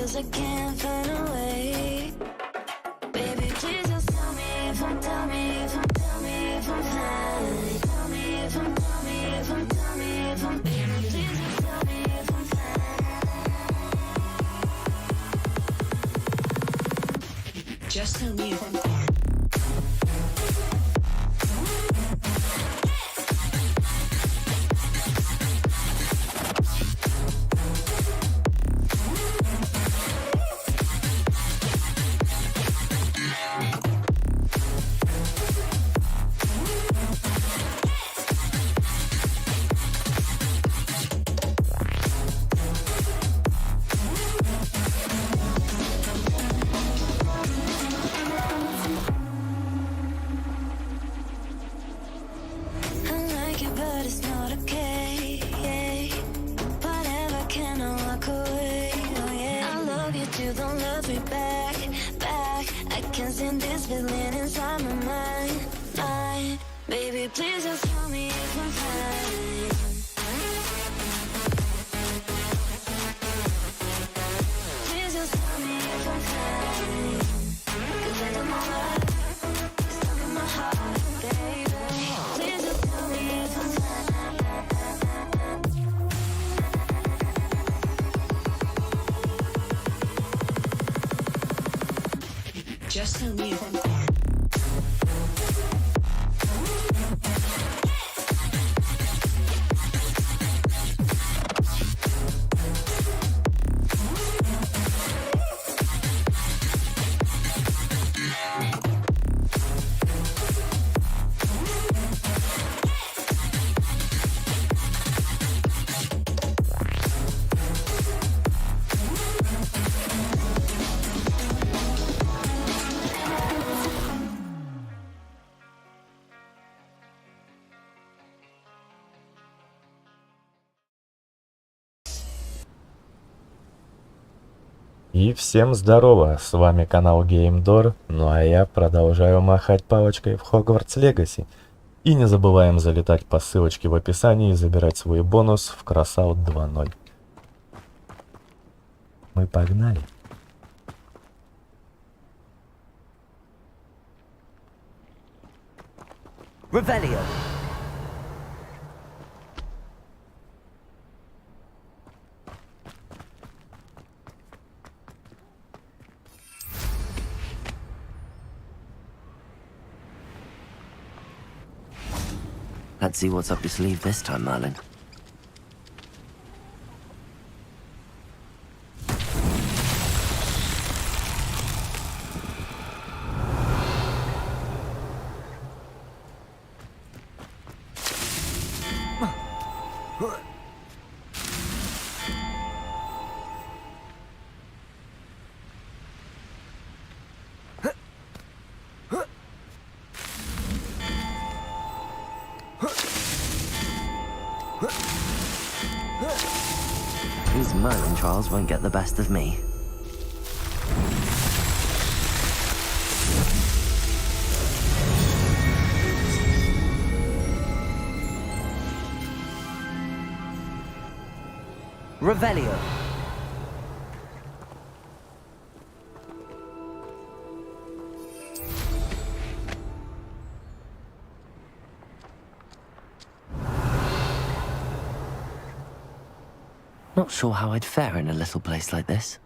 'cause I can't find a way. Baby, please just tell me if I'm fine. Tell me if I'm fine. Tell me if I'm baby, please just tell me if I'm fine. Just tell me if I'm fine. Baby, please just tell me if I'm fine. Please just tell me if I'm fine. 'Cause I know my life is stuck in my heart, baby. Please just tell me if I'm fine. Just tell me if I'm fine. И всем здорово, с вами канал Геймдор, ну а я продолжаю махать палочкой в Hogwarts Legacy. И не забываем залетать по ссылочке в описании и забирать свой бонус в Кросаут 2.0. Мы погнали. Revelio. Let's see what's up your sleeve this time, Merlin. These Merlin trials won't get the best of me. Revelio. Not sure how I'd fare in a little place like this.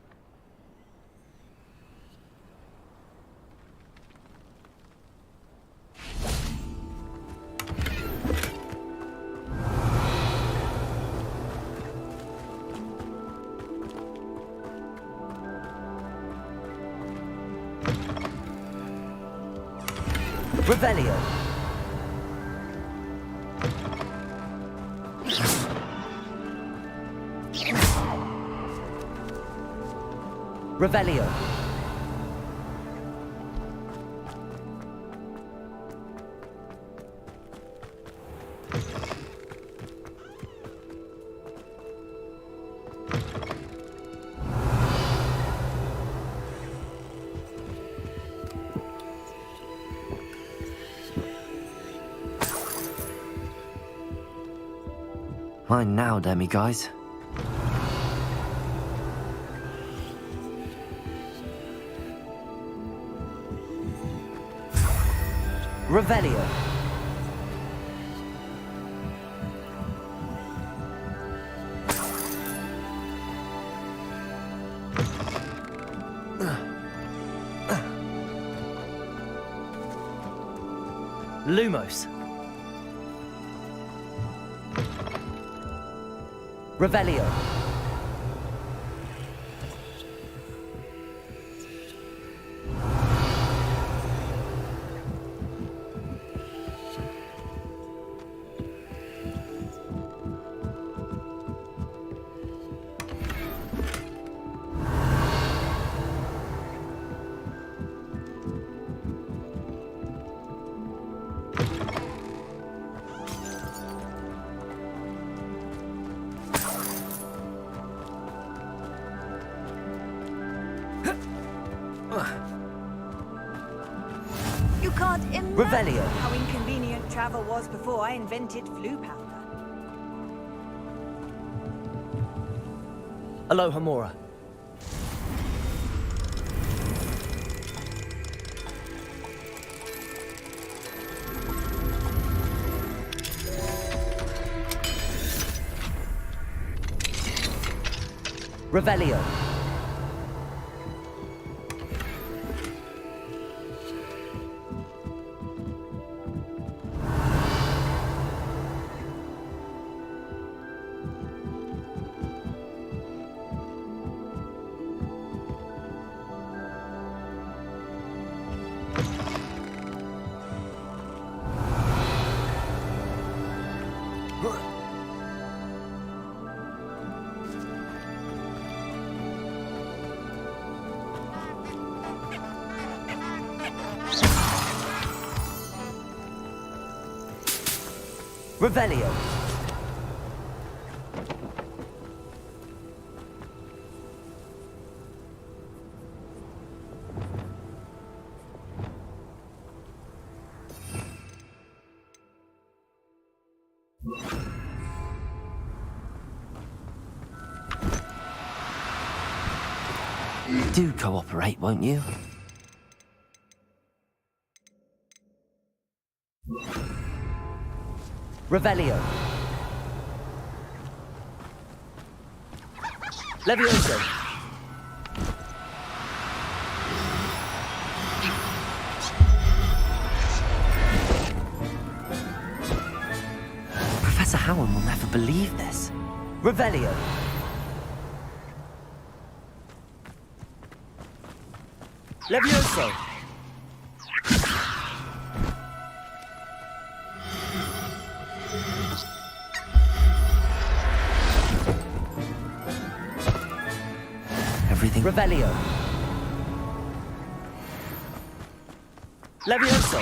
Revelio. Revelio. Mine now, demi guys. Revelio. Lumos. Revelio. You can't imagine Revelio. how inconvenient travel was before I invented flu powder. Aloha Mora. Revelio. Revelio. Do cooperate, won't you? Revelio. Levioso. Professor Howard will never believe this. Revelio. Levioso. Everything. Revelio. Levioso.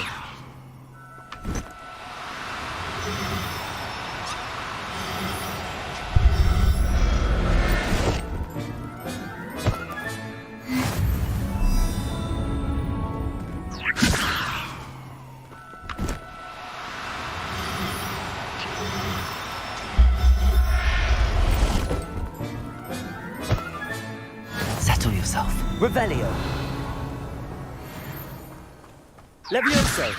Settle yourself. Revelio. Levioso.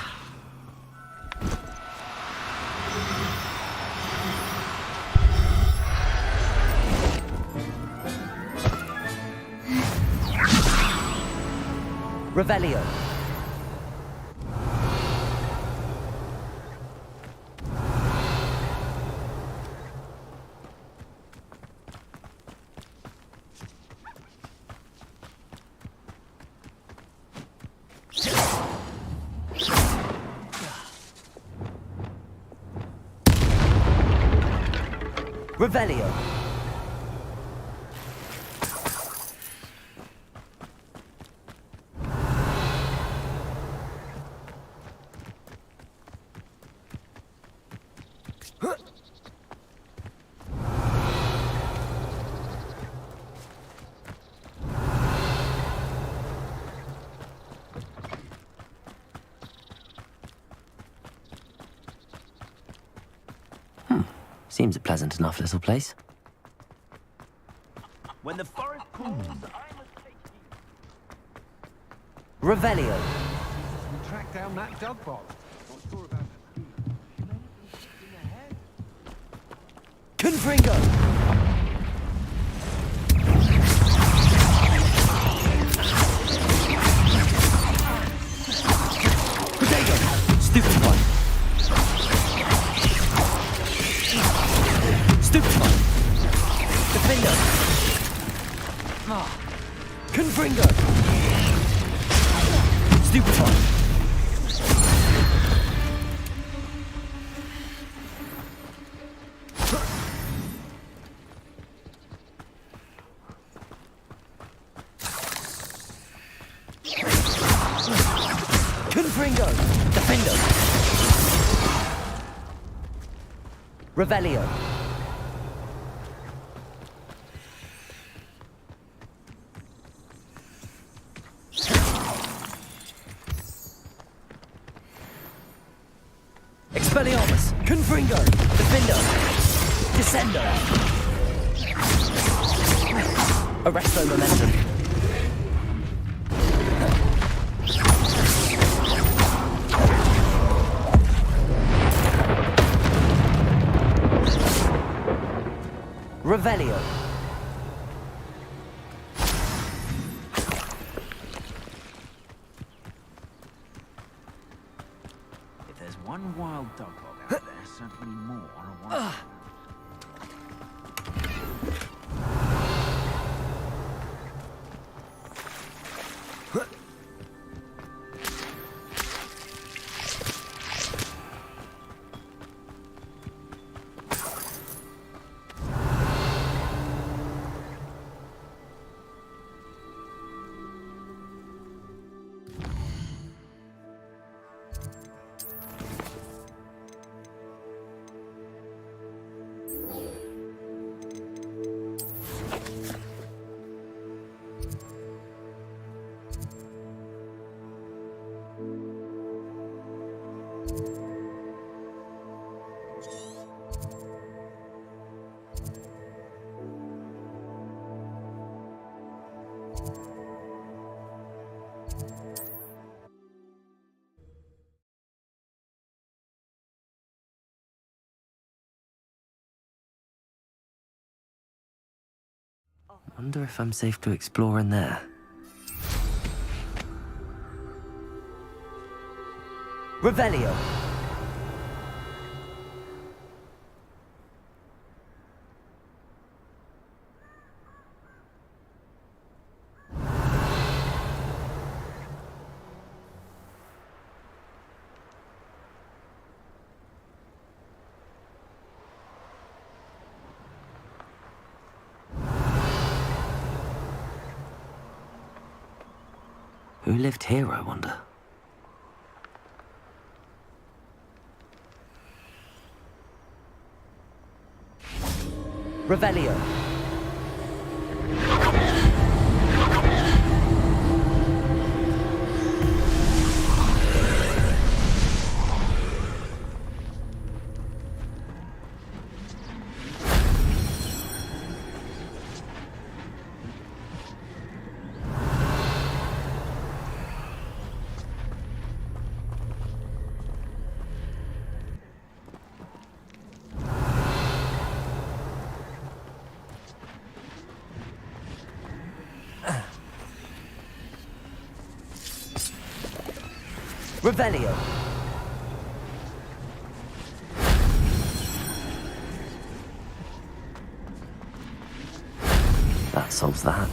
Revelio. Revelio. Seems a pleasant enough little place. When the forest calls, I must take heed. Revelio. We track down that dog boss. sure about that. She may be thinking ahead. Confringo! Potato! Stupid one! Stupid one! Defender! Confringo! Stupid one! Confringo! Defender! Revelio! Expelliarmus! Confringo! Defender! Descender! Arresto momentum! Revelio! If there's one wild dog hog out there, certainly more are wanted. Wonder if I'm safe to explore in there. Revelio! Who lived here, I wonder? Revelio! Revelio! That solves that.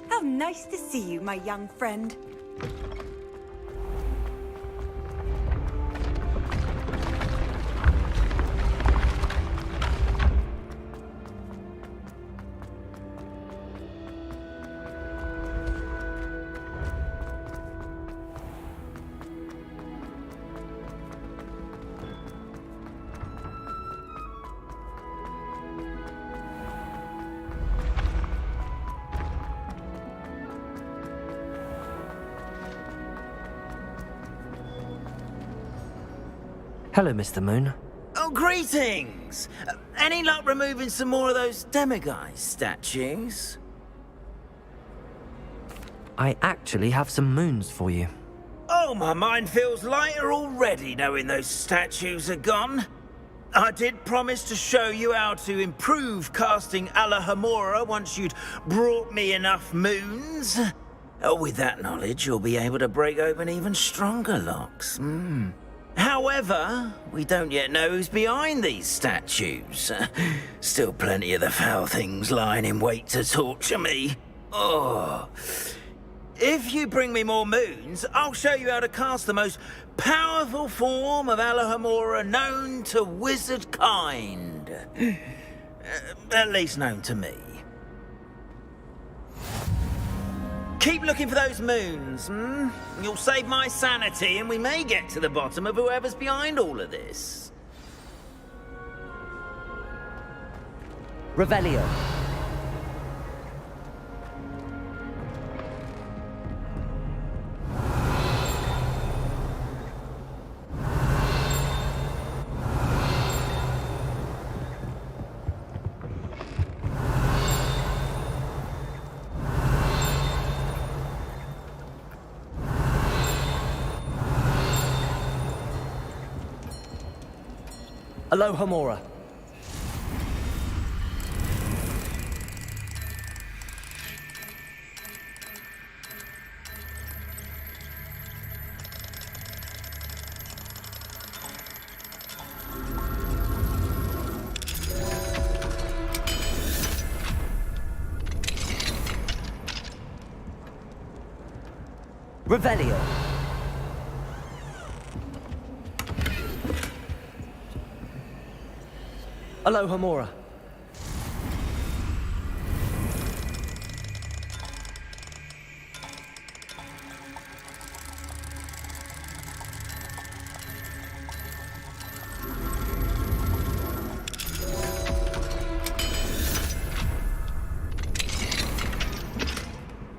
How nice to see you, my young friend. Hello, Mr. Moon. Oh, greetings! Any luck removing some more of those demiguise statues? I actually have some moons for you. Oh, my mind feels lighter already knowing those statues are gone. I did promise to show you how to improve casting Alohomora once you'd brought me enough moons. With that knowledge, you'll be able to break open even stronger locks. However, we don't yet know who's behind these statues. Still plenty of the foul things lying in wait to torture me. Oh. If you bring me more moons, I'll show you how to cast the most powerful form of Alohomora known to wizard kind. At least known to me. Keep looking for those moons, You'll save my sanity and we may get to the bottom of whoever's behind all of this. Revelio. Alohomora. Revelio. Alohomora.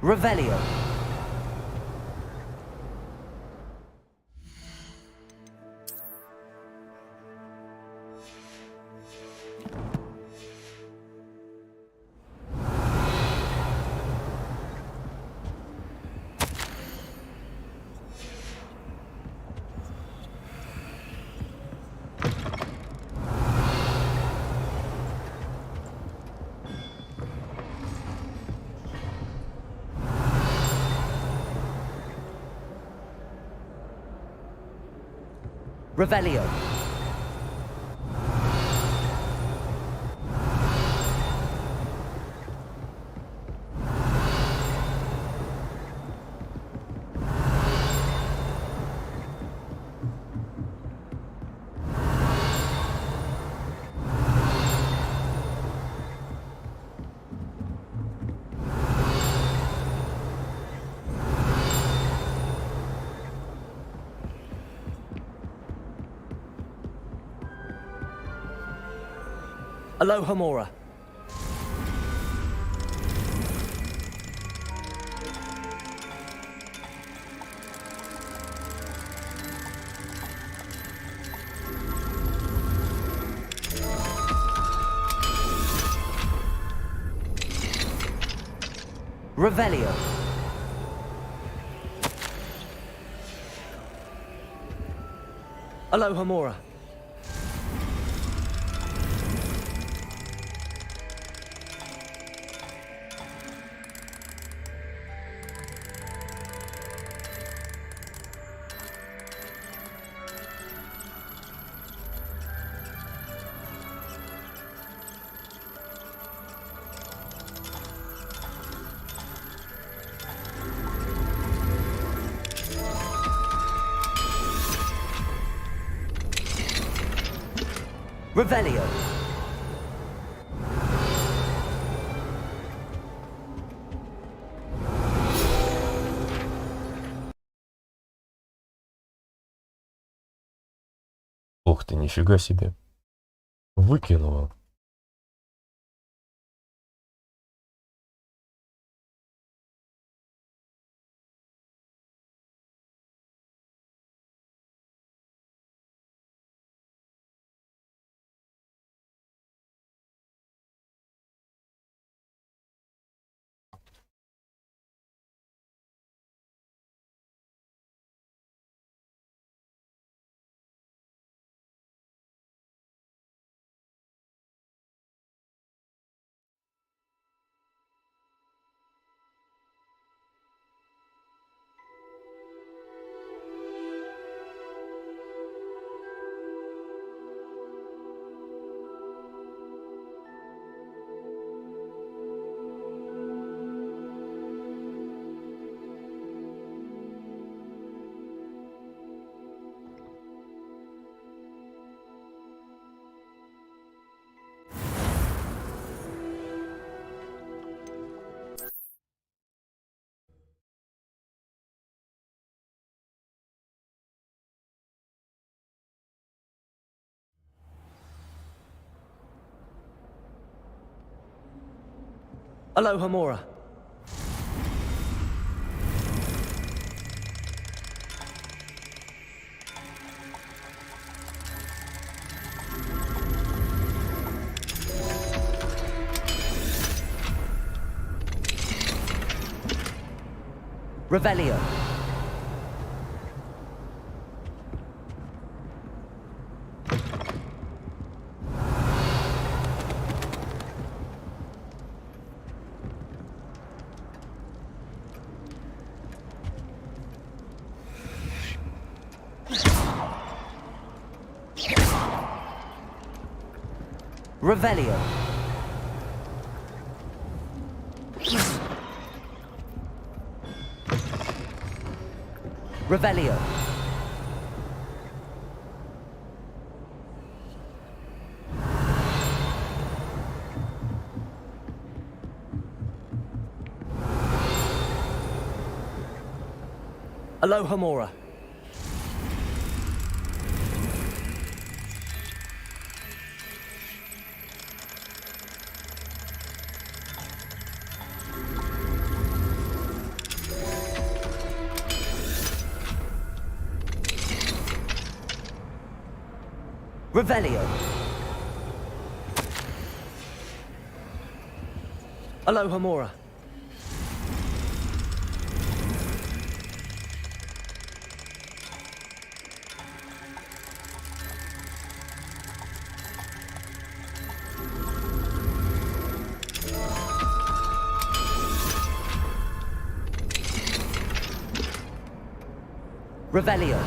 Revelio. Revelio. Alohomora. Revelio. Alohomora. Revelio. Ух ты, нифига себе. Выкинула. Alohomora. Revelio. Revelio. Revelio. Alohomora. Revelio. Alohomora. Revelio.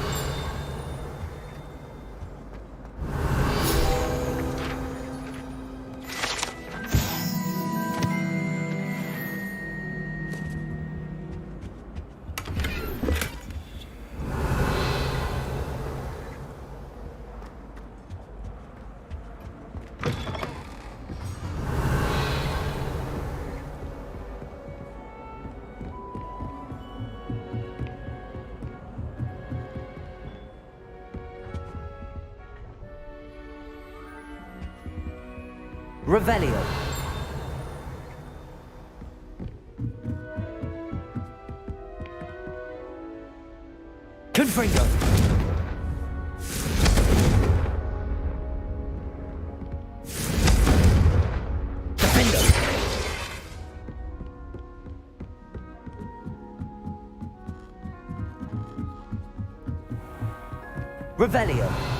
Revelio. Confringo. Defendo. Revelio.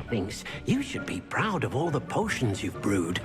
Thinks you should be proud of all the potions you've brewed.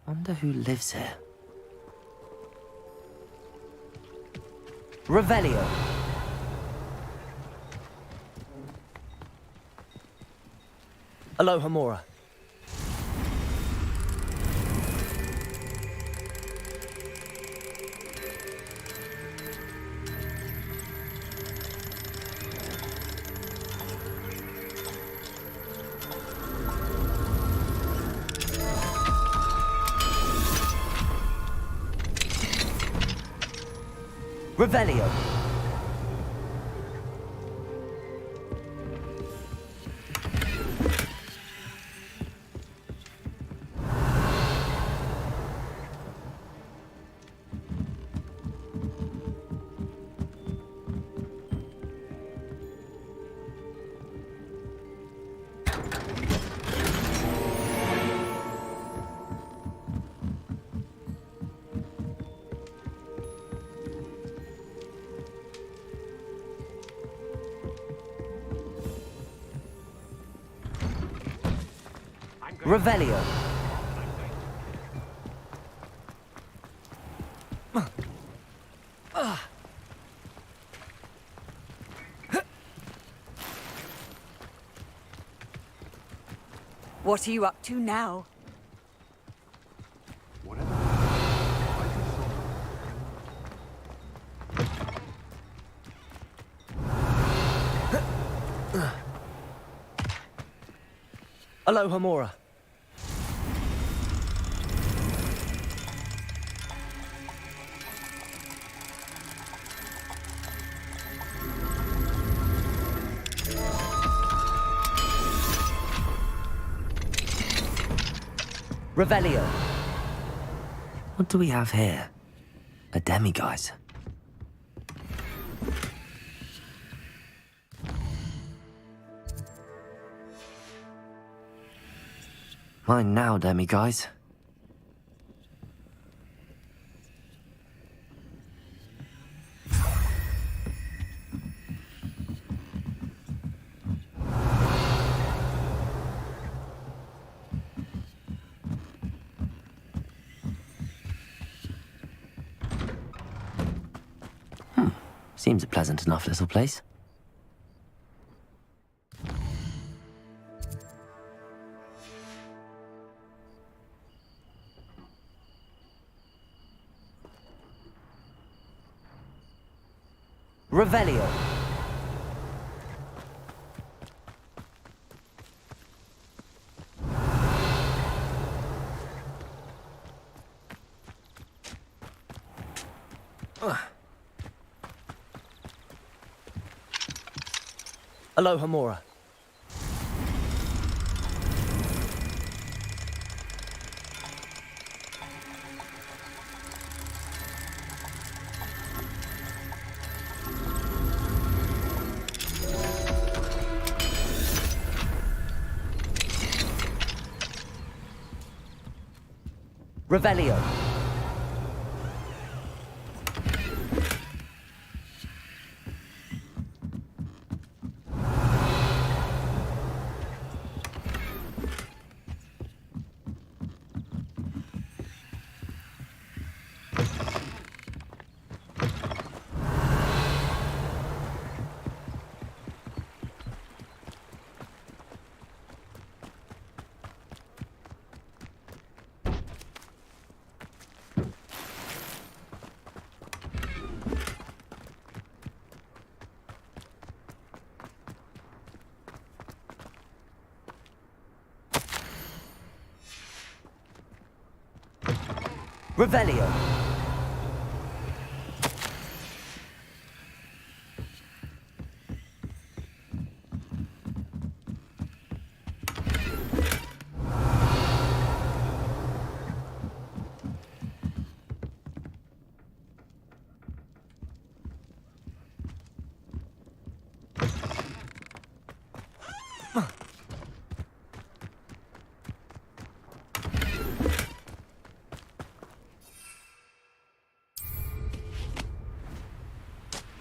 Wonder who lives here. Revelio. Alohomora. Revelio. Revelio. What are you up to now? Alohomora. Revelio. What do we have here? A demiguise. Mine now, demiguise. Seems a pleasant enough little place. Revelio. Alohomora. Revelio. Revelio.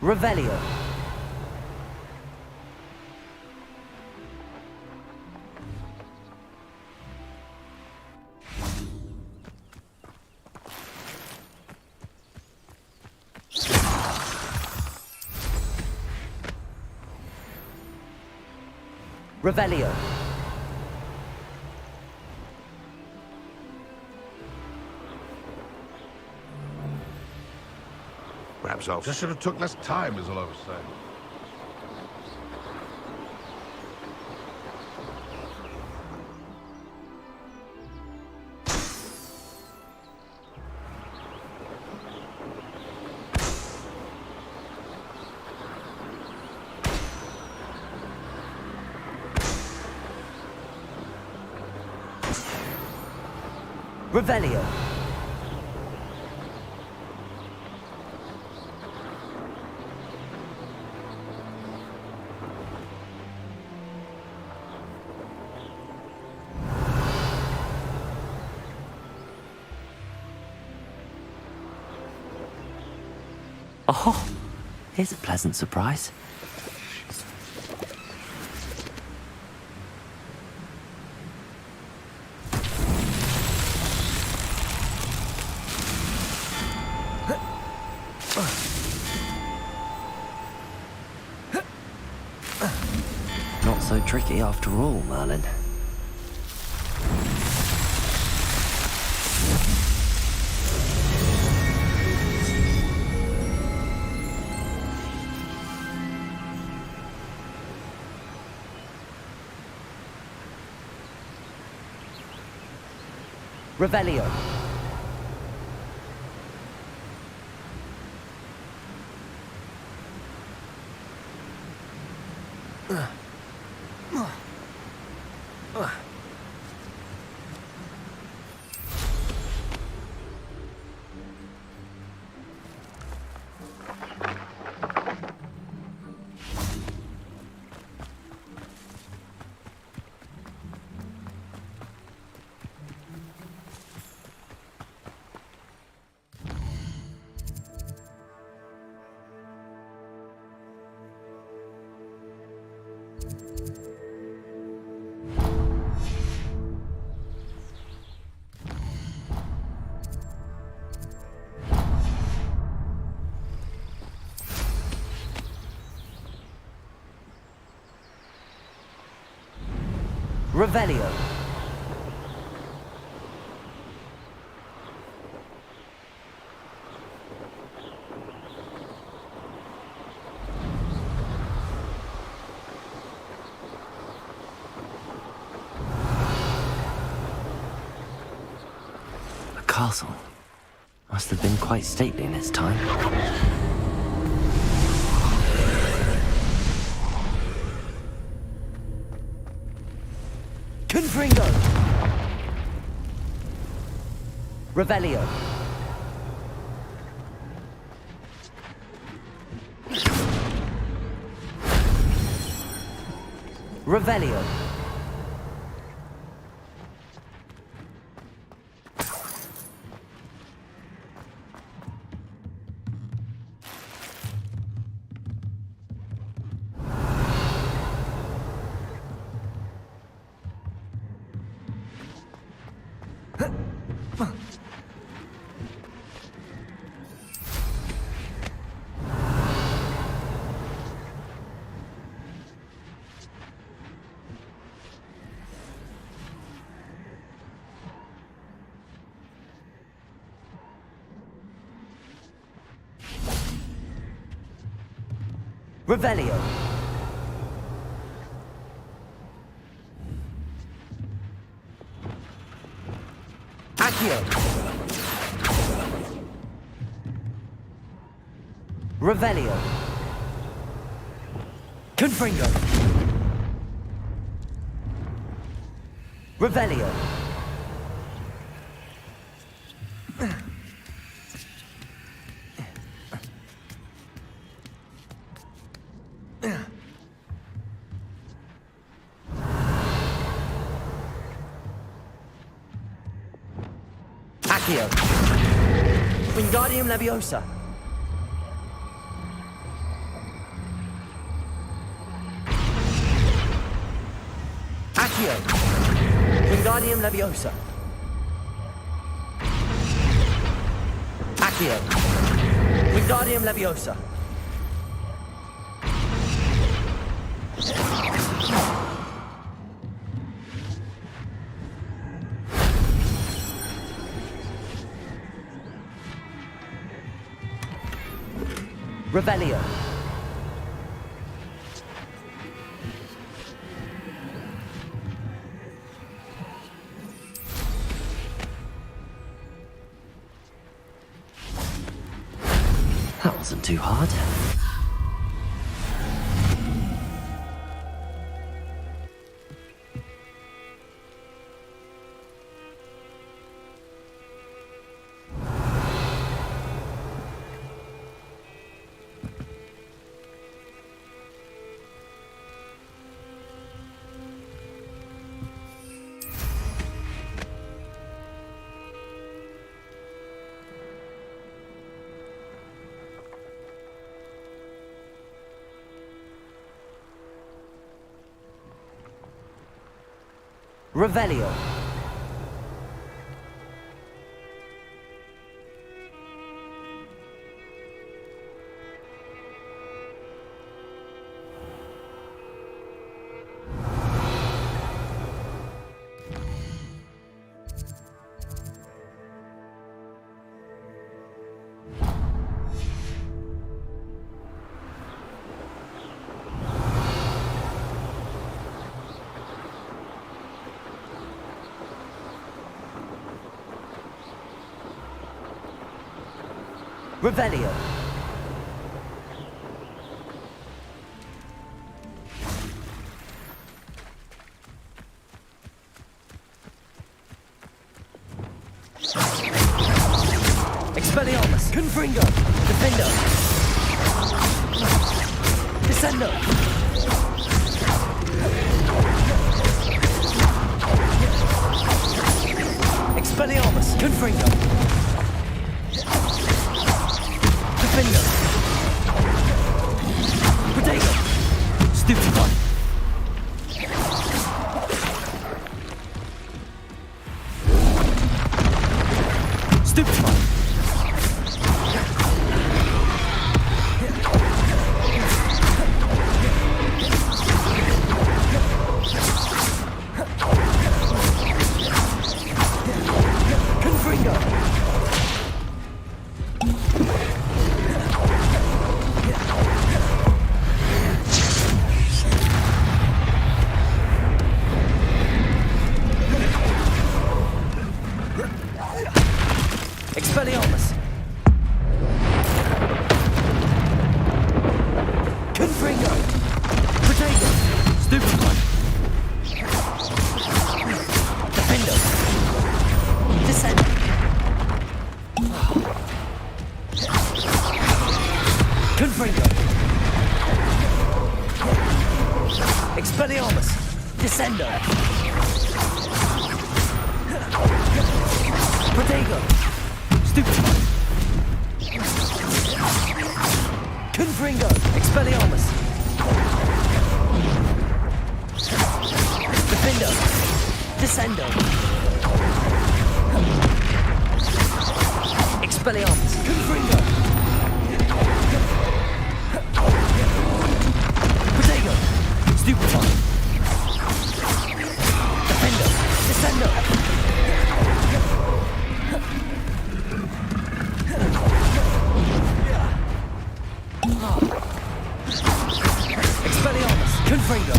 Revelio. Revelio. Perhaps I just should have took less time, is all I was saying. Revelio. Oh, here's a pleasant surprise. Not so tricky after all, Merlin. Revelio. Revelio. A castle. Must have been quite stately in its time. Confringo. Revelio. Revelio. Revelio. Accio. Revelio. Confringo. Revelio. Accio. Wingardium Leviosa. Accio. Wingardium Leviosa. Accio. Wingardium Leviosa. Revelio. That wasn't too hard. Revelio. Revelio. Expelliarmus. Confringo. Defendo. Descendo. Expelliarmus. Confringo. Defender. Potato. Stupid one. Stupid one. Confringo. Expelliarmus. Confringo. Potato. Stupid one. Defendo. Descend. Confringo. Expelliarmus. Descendo. Potato. Stupid one. Confringo. Expelliarmus. Defendo. Descendo. Expelliarmus. Confringo. Potato. Stupid one. Defendo. Descendo. Expelliarmus. Confringo.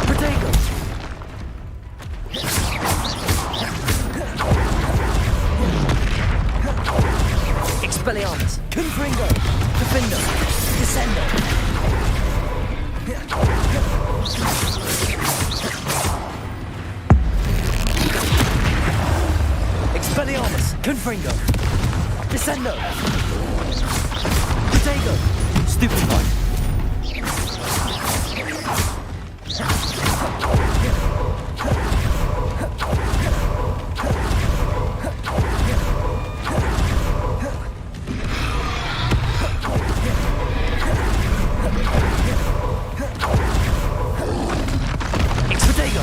Potato. Expelliarmus. Confringo. Defendo. Descendo. Expelliarmus. Confringo. Descendo. Potato. Stupid one. Potato.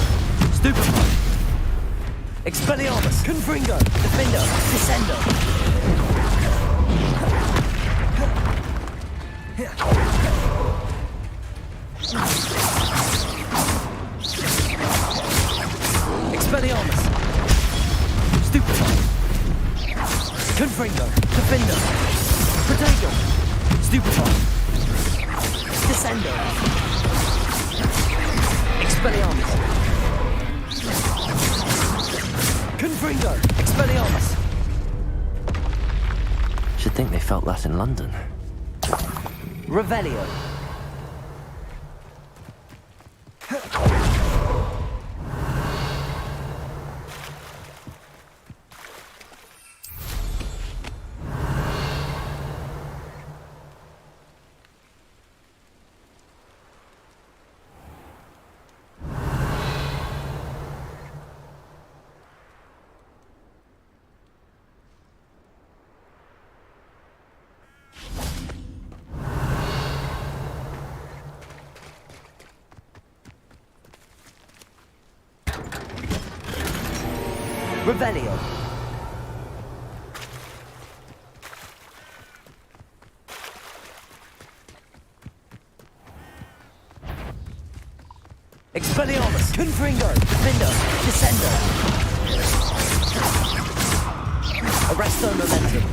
Stupid one. Expelliarmus. Confringo. Defendo. Descendo. Expelliarmus. Stupid one. Confringo. Defendo. Potato. Stupid one. Descendo. Expelliarmus. Confringo. Expelliarmus. Should think they felt that in London. Revelio. Revelio. Expelliarmus. Confringo. Defendo. Descendo. Arresto momentum.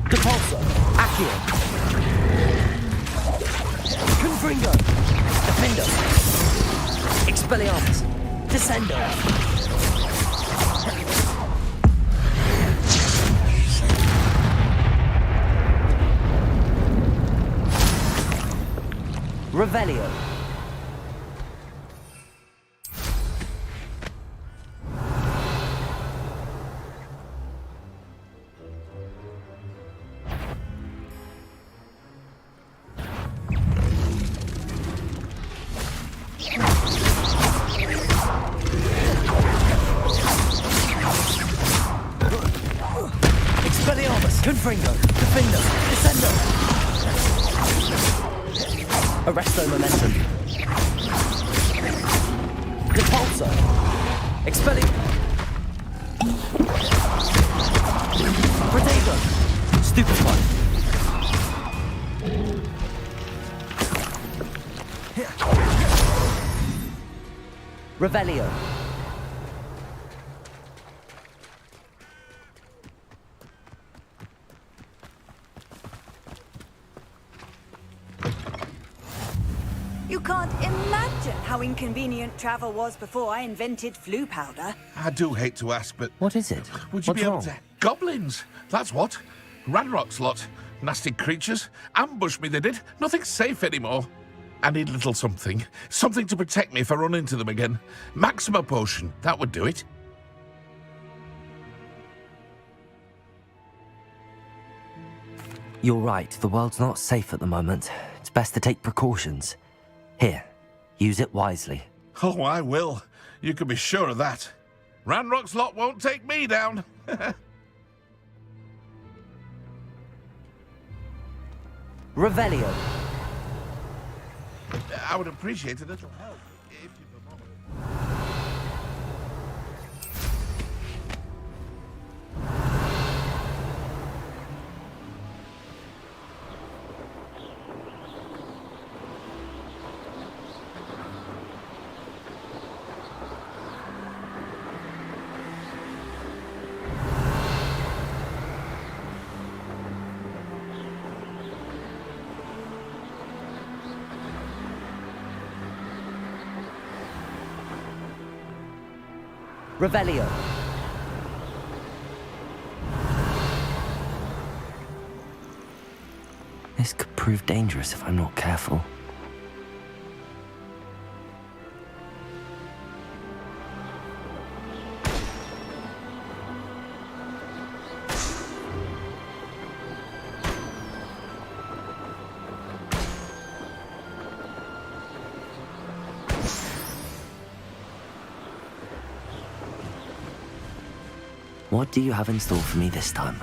Depulso. Accio. Confringo. Defendo. Expelliarmus. Descendo. Revelio. Expelliarmus. Confringo. Defendo. Descendo. Arresto momentum. Depulso. Expelli. Protego. Stupefy. Revelio. You can't imagine how inconvenient travel was before I invented flu powder. I do hate to ask, but What is it? would you What's be able wrong? to... Goblins! That's what. Ranrock's lot. Nasty creatures. Ambush me, they did. Nothing's safe anymore. I need a little something. Something to protect me if I run into them again. Maxima potion. That would do it. You're right. The world's not safe at the moment. It's best to take precautions. Here, use it wisely. Oh, I will. You can be sure of that. Ranrock's lot won't take me down. Revelio. I would appreciate a little help if you could. Revelio. This could prove dangerous if I'm not careful. What do you have in store for me this time?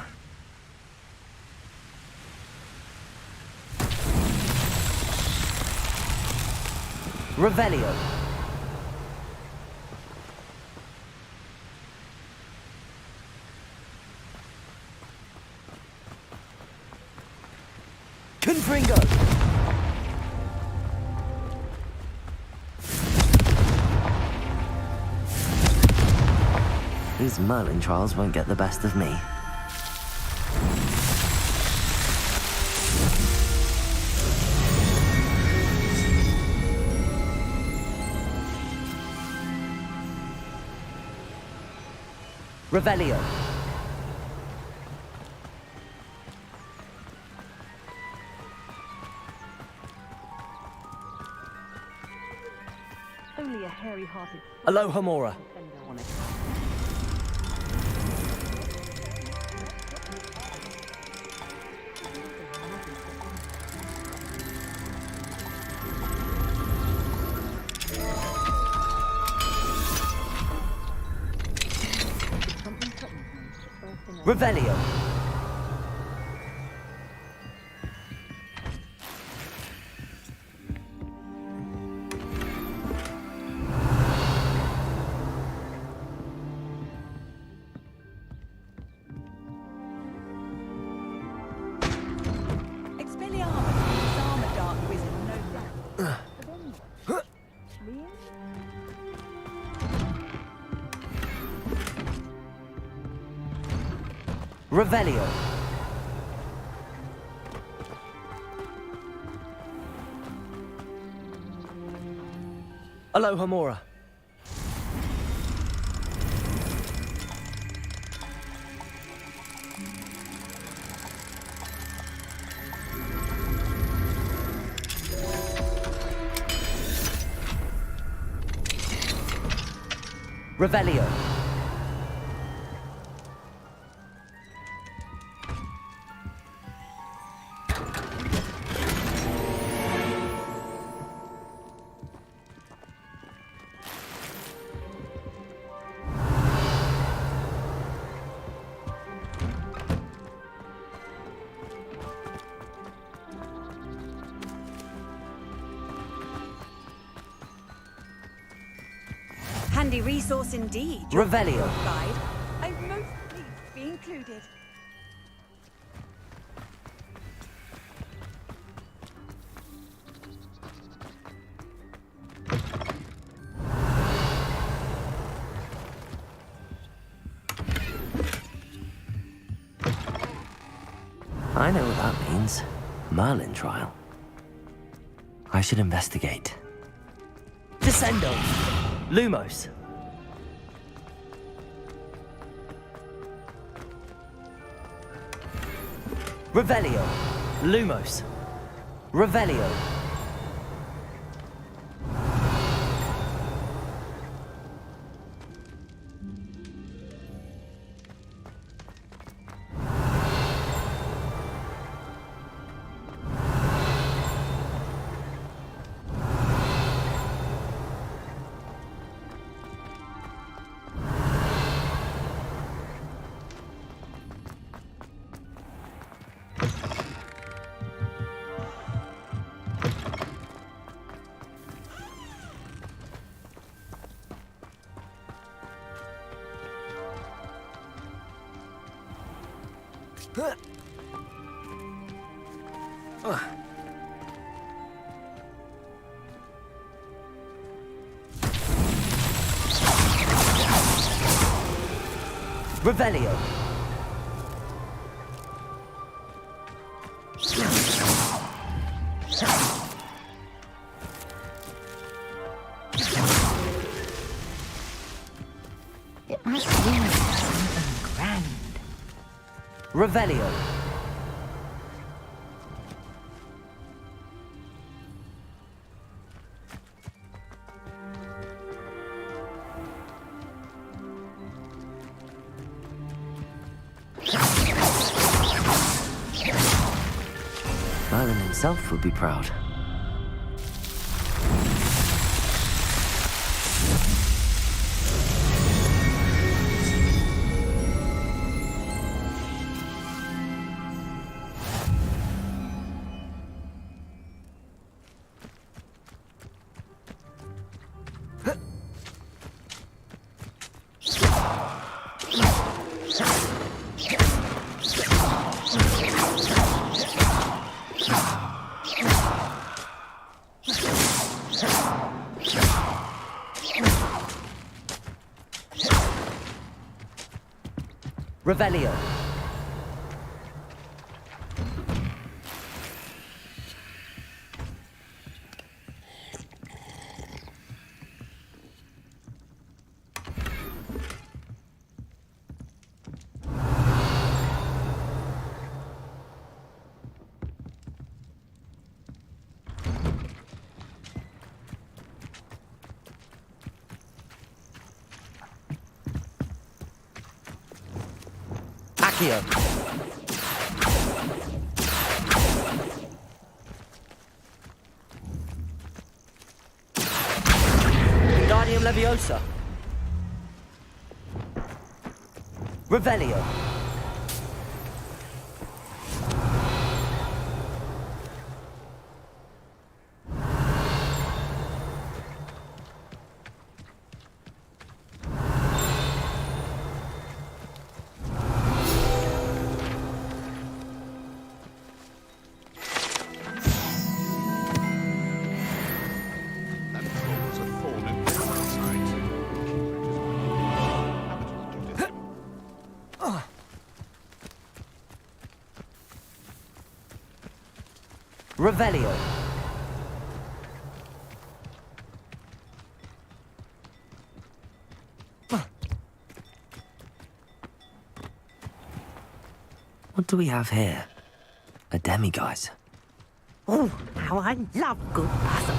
Revelio. Confringo. These Merlin trials won't get the best of me. Revelio. Only a hairy-hearted Alohomora. defender on it. Revelio. Revelio. Alohomora. Revelio. Handy resource indeed. Revelio. Guide. I'm most pleased to be included. I know what that means. Merlin trial. I should investigate. Descendo. Lumos. Revelio. Lumos. Revelio. Revelio. It must mean something grand. Revelio. Merlin himself would be proud. Revelio. Accio. Wingardium Leviosa. Revelio. That troll was a thorn in everyone's side. Revelio. What do we have here? A demiguise. Oh, how I love good puzzle.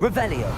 Revelio.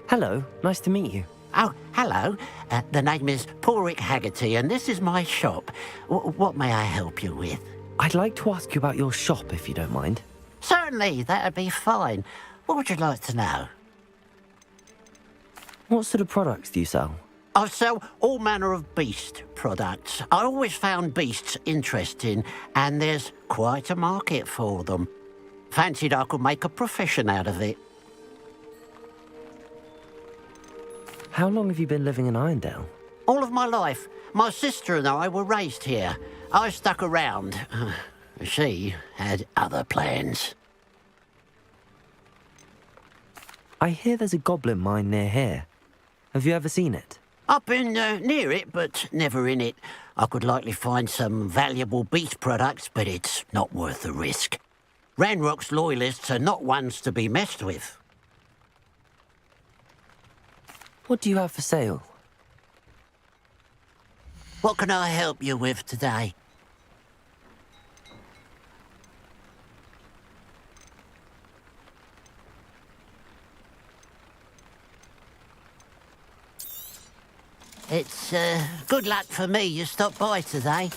Hello, nice to meet you. Oh, hello. The name is Porrick Haggerty, and this is my shop. What may I help you with? I'd like to ask you about your shop, if you don't mind. Certainly, that'd be fine. What would you like to know? What sort of products do you sell? I sell all manner of beast products. I always found beasts interesting, and there's quite a market for them. Fancied I could make a profession out of it. How long have you been living in Irondale? All of my life. My sister and I were raised here. I stuck around. She had other plans. I hear there's a goblin mine near here. Have you ever seen it? I've been near it, but never in it. I could likely find some valuable beast products, but it's not worth the risk. Ranrock's loyalists are not ones to be messed with. What do you have for sale? What can I help you with today? It's good luck for me you stopped by today.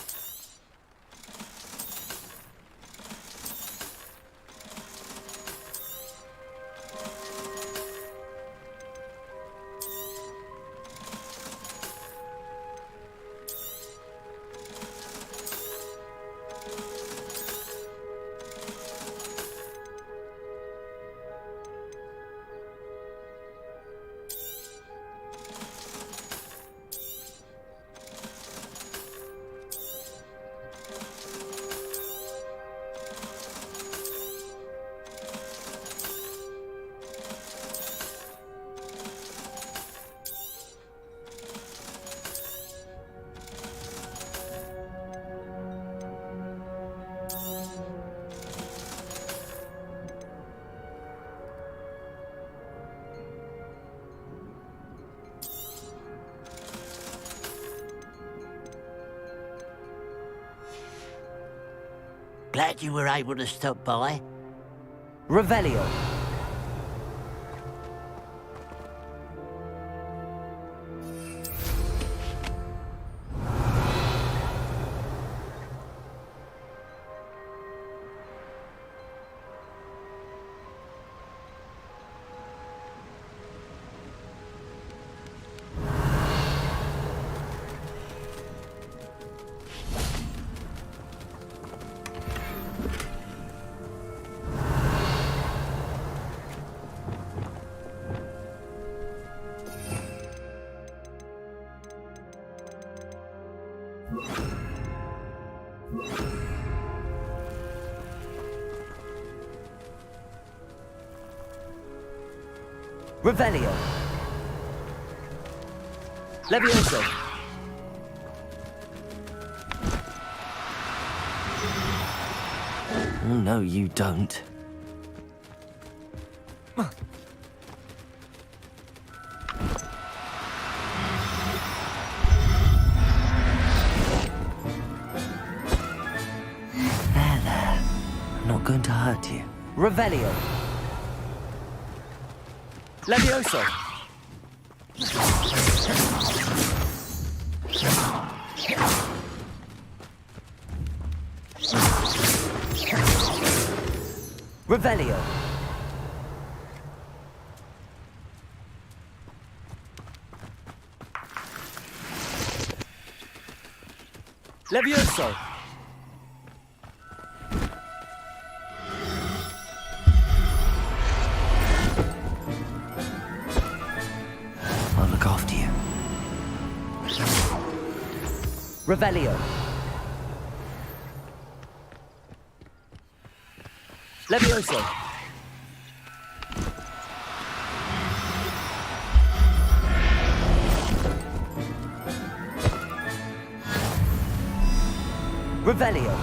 Glad you were able to stop by. Revelio. Revelio. Levioso. Oh, no, you don't. There. I'm not going to hurt you. Revelio. Levioso. Revelio. Levioso. I'll look after you. Revelio. Levioso. Revelio.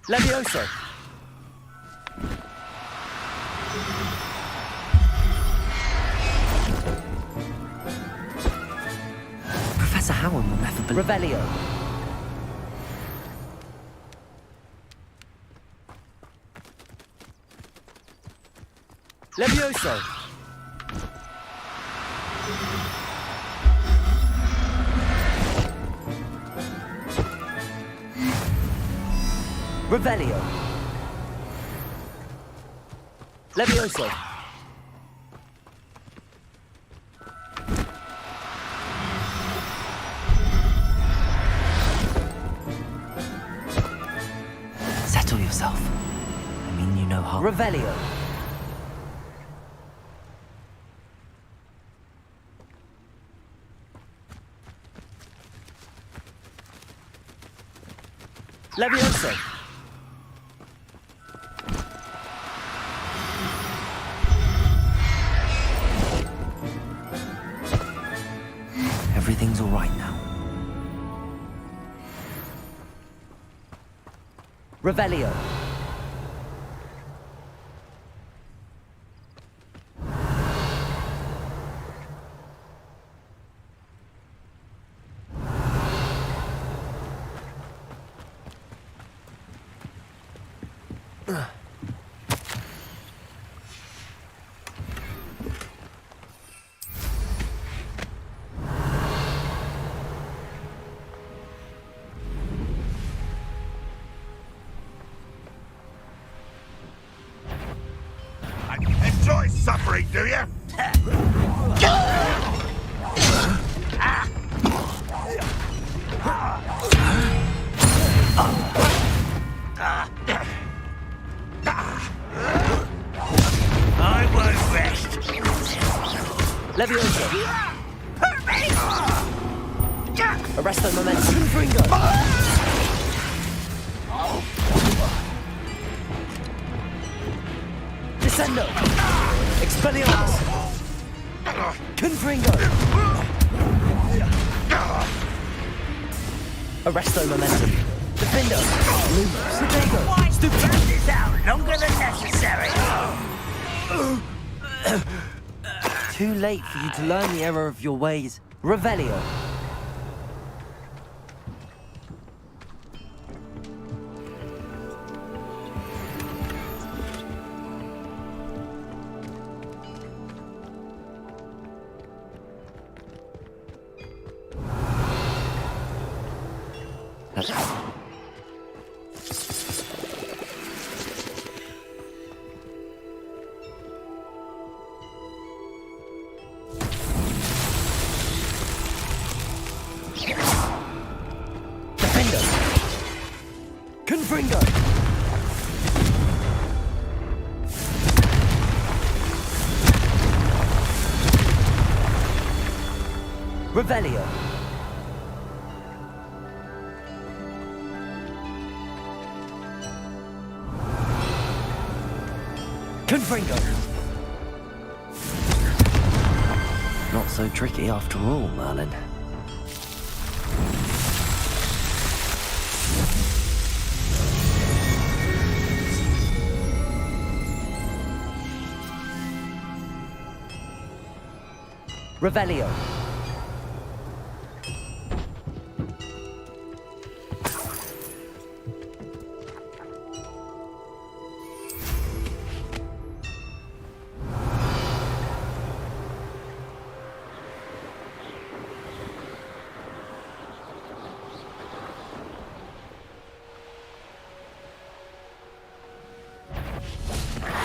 Levioso. Professor Howard will never believe. Revelio. Levioso. Revelio. Levioso. Settle yourself. I mean you no harm. Revelio. Levioso. Everything's all right now. Revelio. Enjoy suffering, do you? I won't rest. Levioso. Arresto momentum. Confringo. Descendo. Expelliarmus. Confringo. Arresto momentum. Defendo. Sedego. Stupid is out longer than necessary. Too late for you to learn the error of your ways. Revelio. Confringo! Revelio! Confringo! Not so tricky after all, Merlin. Revelio.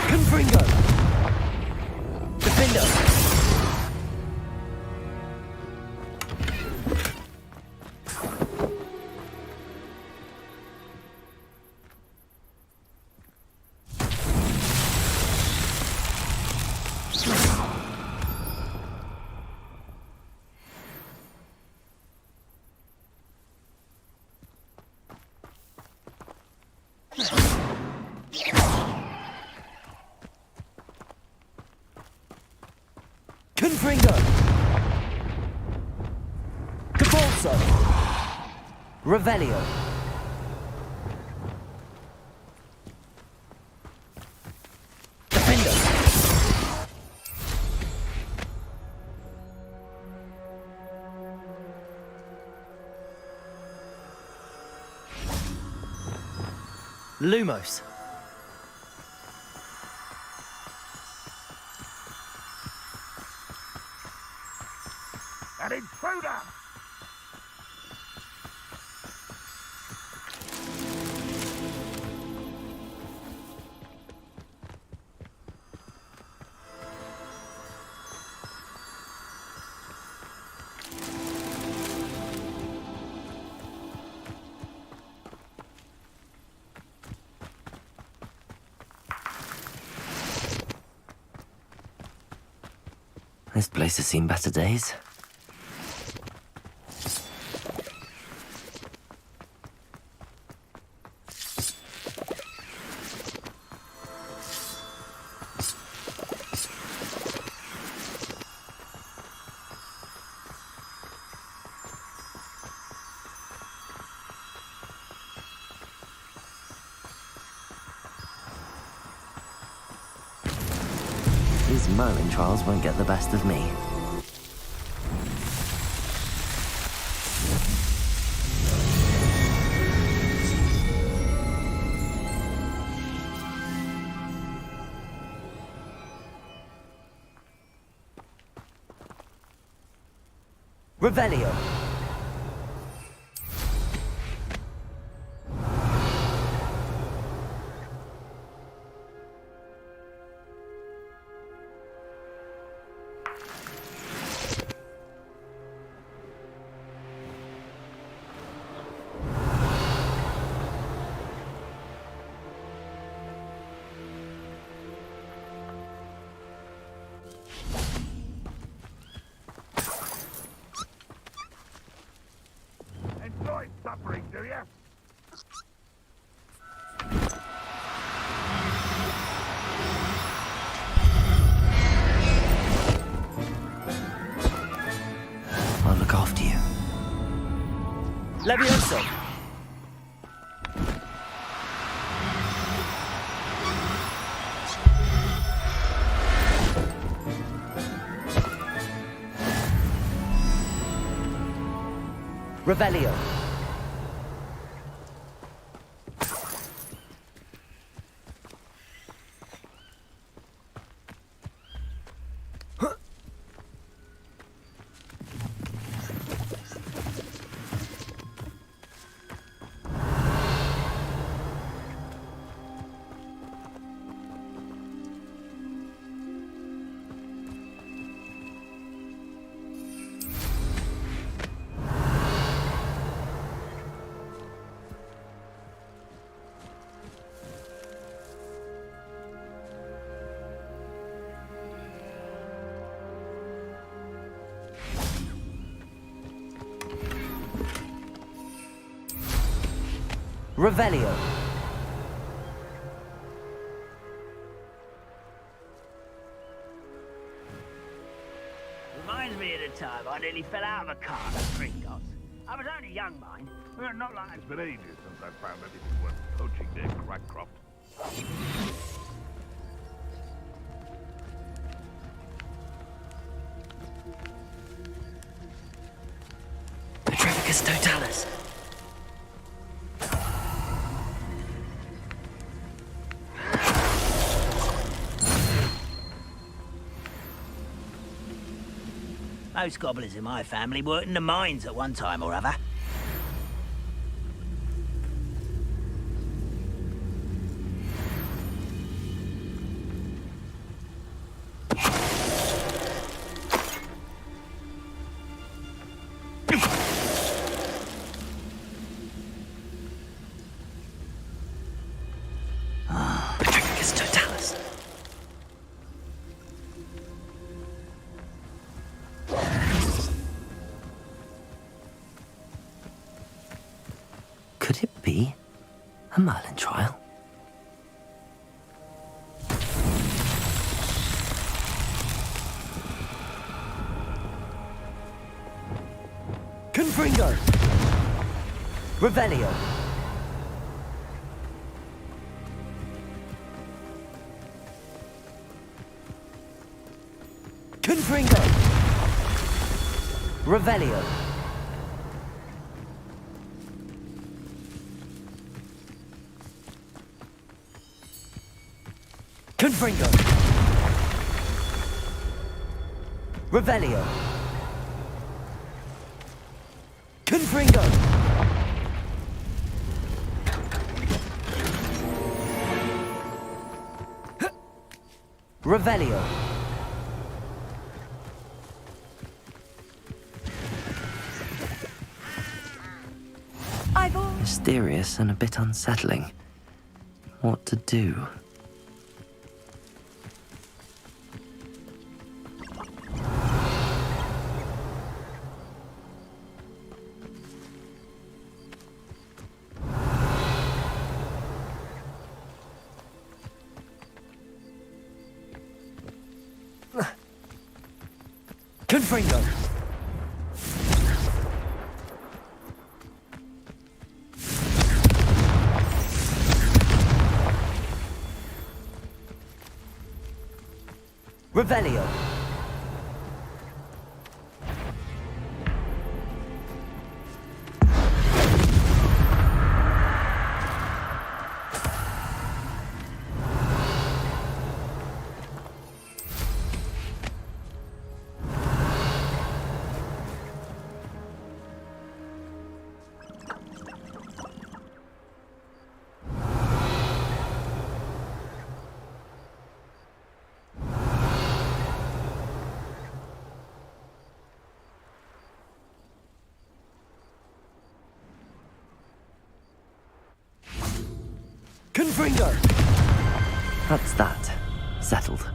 Confringo. Defender. Confringo! Cabalso! Revelio! Defender! Lumos! An intruder! This place has seen better days. These Merlin trials won't get the best of me. Revelio. Enjoy suffering, do you? I'll look after you. Levioso! Revelio. Revelio. Reminds me of the time I nearly fell out of a car at Gringotts. I was only young, mind. Well, not like it's been ages since I found anything worth poaching near Crackcroft. Petrificus totalis. Most goblins in my family worked in the mines at one time or other. Petrificus totalis. Could it be a Merlin trial? Confringo. Revelio. Confringo. Revelio. Confringo. Revelio. Confringo. Revelio. I've all... Mysterious and a bit unsettling. What to do? Confringo. Revelio. Confringo. That's that. Settled.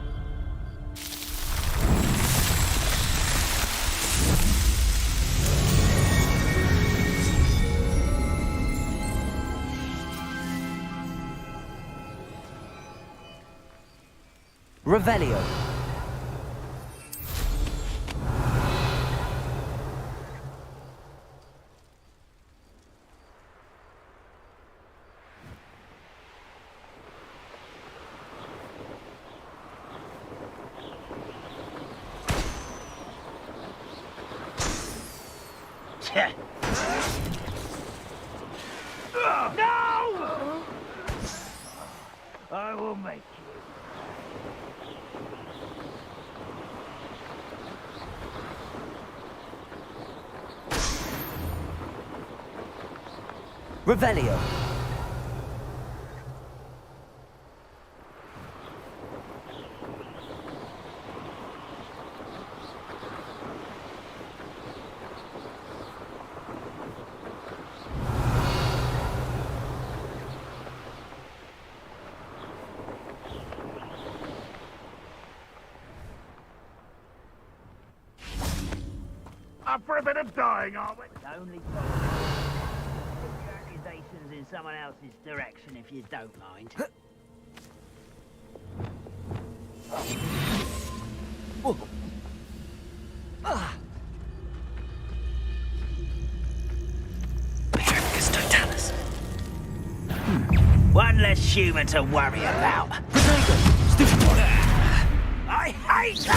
Revelio. No! I will make you. Revelio. Up for a bit of dying, aren't we? Only accusations in in someone else's direction if you don't mind. One less human to worry about. I hate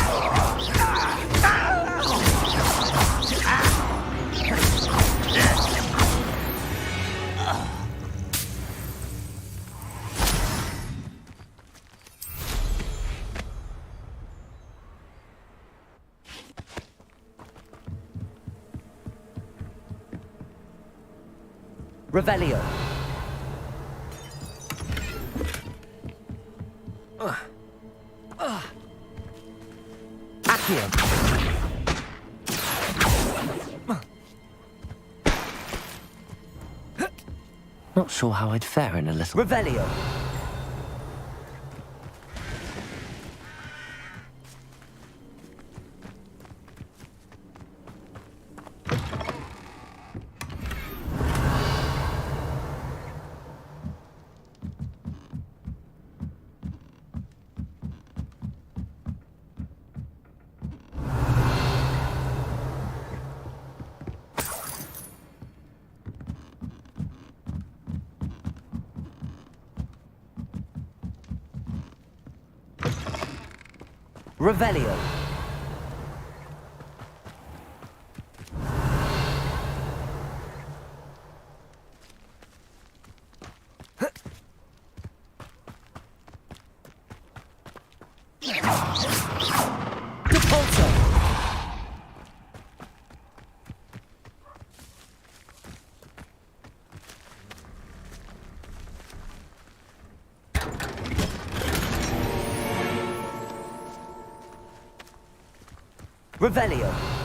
Revelio. Accio. Not sure how I'd fare in a little. Revelio. Revelio. Revelio.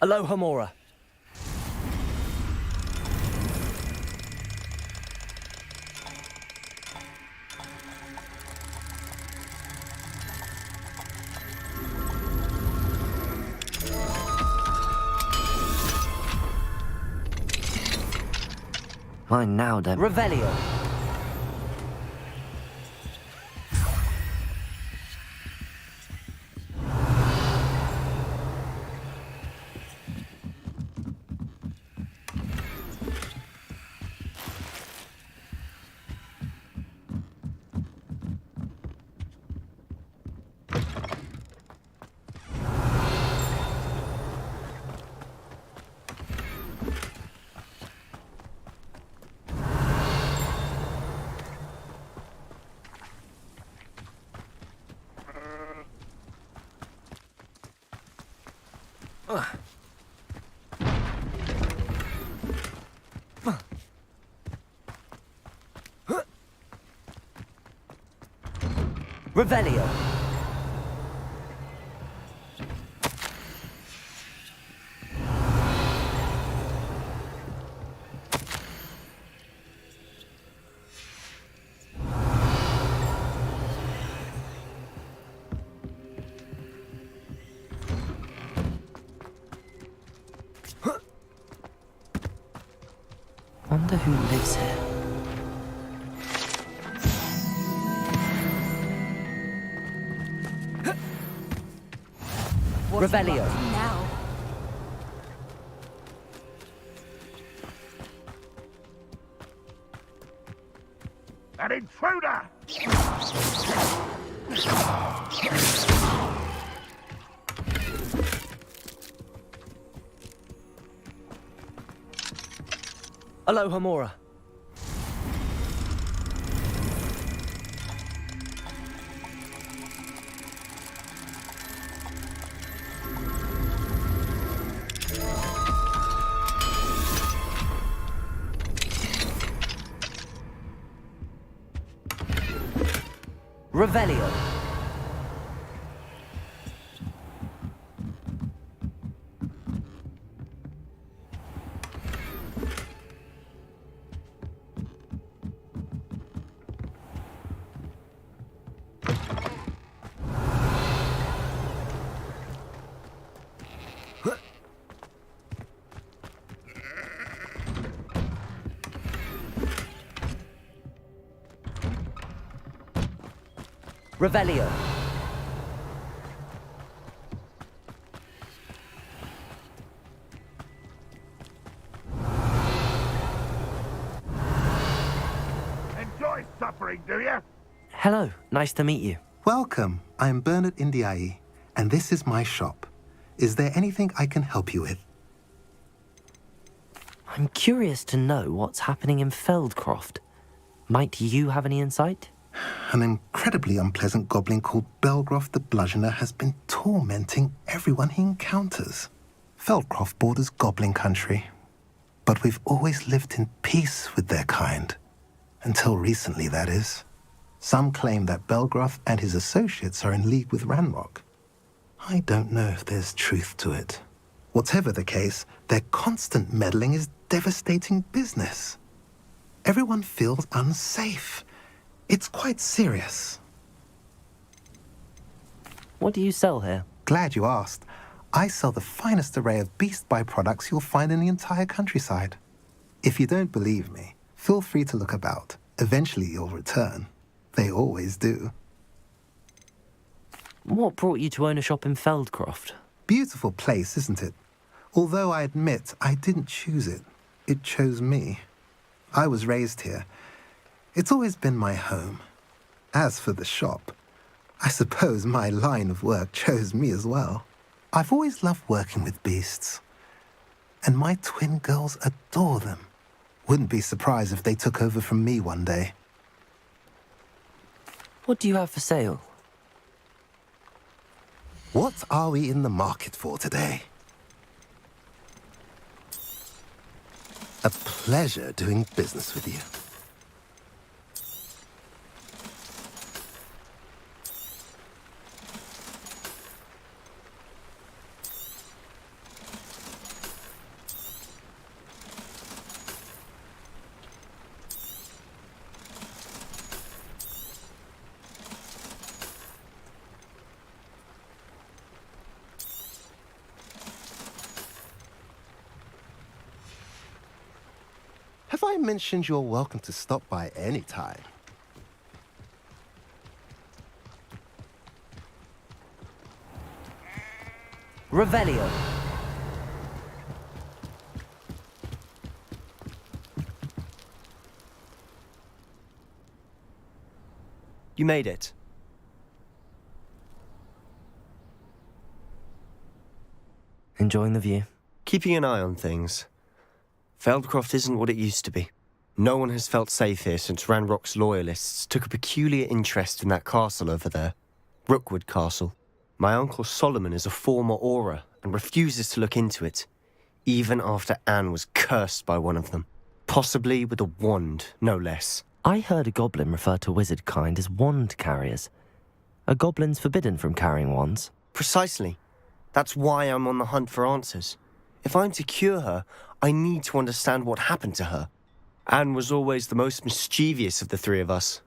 Aloha Mora. Mine now, then. Revelio. Revelio. Wonder who lives here. Revelio. Now. An intruder! Aloha Mora. Revelio. Revelio. Enjoy suffering, do you? Hello, nice to meet you. Welcome. I'm Bernard Indiai, and this is my shop. Is there anything I can help you with? I'm curious to know what's happening in Feldcroft. Might you have any insight? An incredibly unpleasant goblin called Belgroth the Bludgeoner has been tormenting everyone he encounters. Feldcroft borders goblin country, but we've always lived in peace with their kind. Until recently, that is. Some claim that Belgroth and his associates are in league with Ranrock. I don't know if there's truth to it. Whatever the case, their constant meddling is devastating business. Everyone feels unsafe. It's quite serious. What do you sell here? Glad you asked. I sell the finest array of beast byproducts you'll find in the entire countryside. If you don't believe me, feel free to look about. Eventually you'll return. They always do. What brought you to own a shop in Feldcroft? Beautiful place, isn't it? Although I admit I didn't choose it. It chose me. I was raised here. It's always been my home. As for the shop, I suppose my line of work chose me as well. I've always loved working with beasts. And my twin girls adore them. Wouldn't be surprised if they took over from me one day. What do you have for sale? What are we in the market for today? A pleasure doing business with you. Have I mentioned you're welcome to stop by any time? Revelio. You made it. Enjoying the view? Keeping an eye on things. Feldcroft isn't what it used to be. No one has felt safe here since Ranrock's loyalists took a peculiar interest in that castle over there. Rookwood Castle. My uncle Solomon is a former Auror and refuses to look into it, even after Anne was cursed by one of them. Possibly with a wand, no less. I heard a goblin refer to wizard kind as wand carriers. Are goblins forbidden from carrying wands? Precisely. That's why I'm on the hunt for answers. If I'm to cure her, I need to understand what happened to her. Anne was always the most mischievous of the three of us.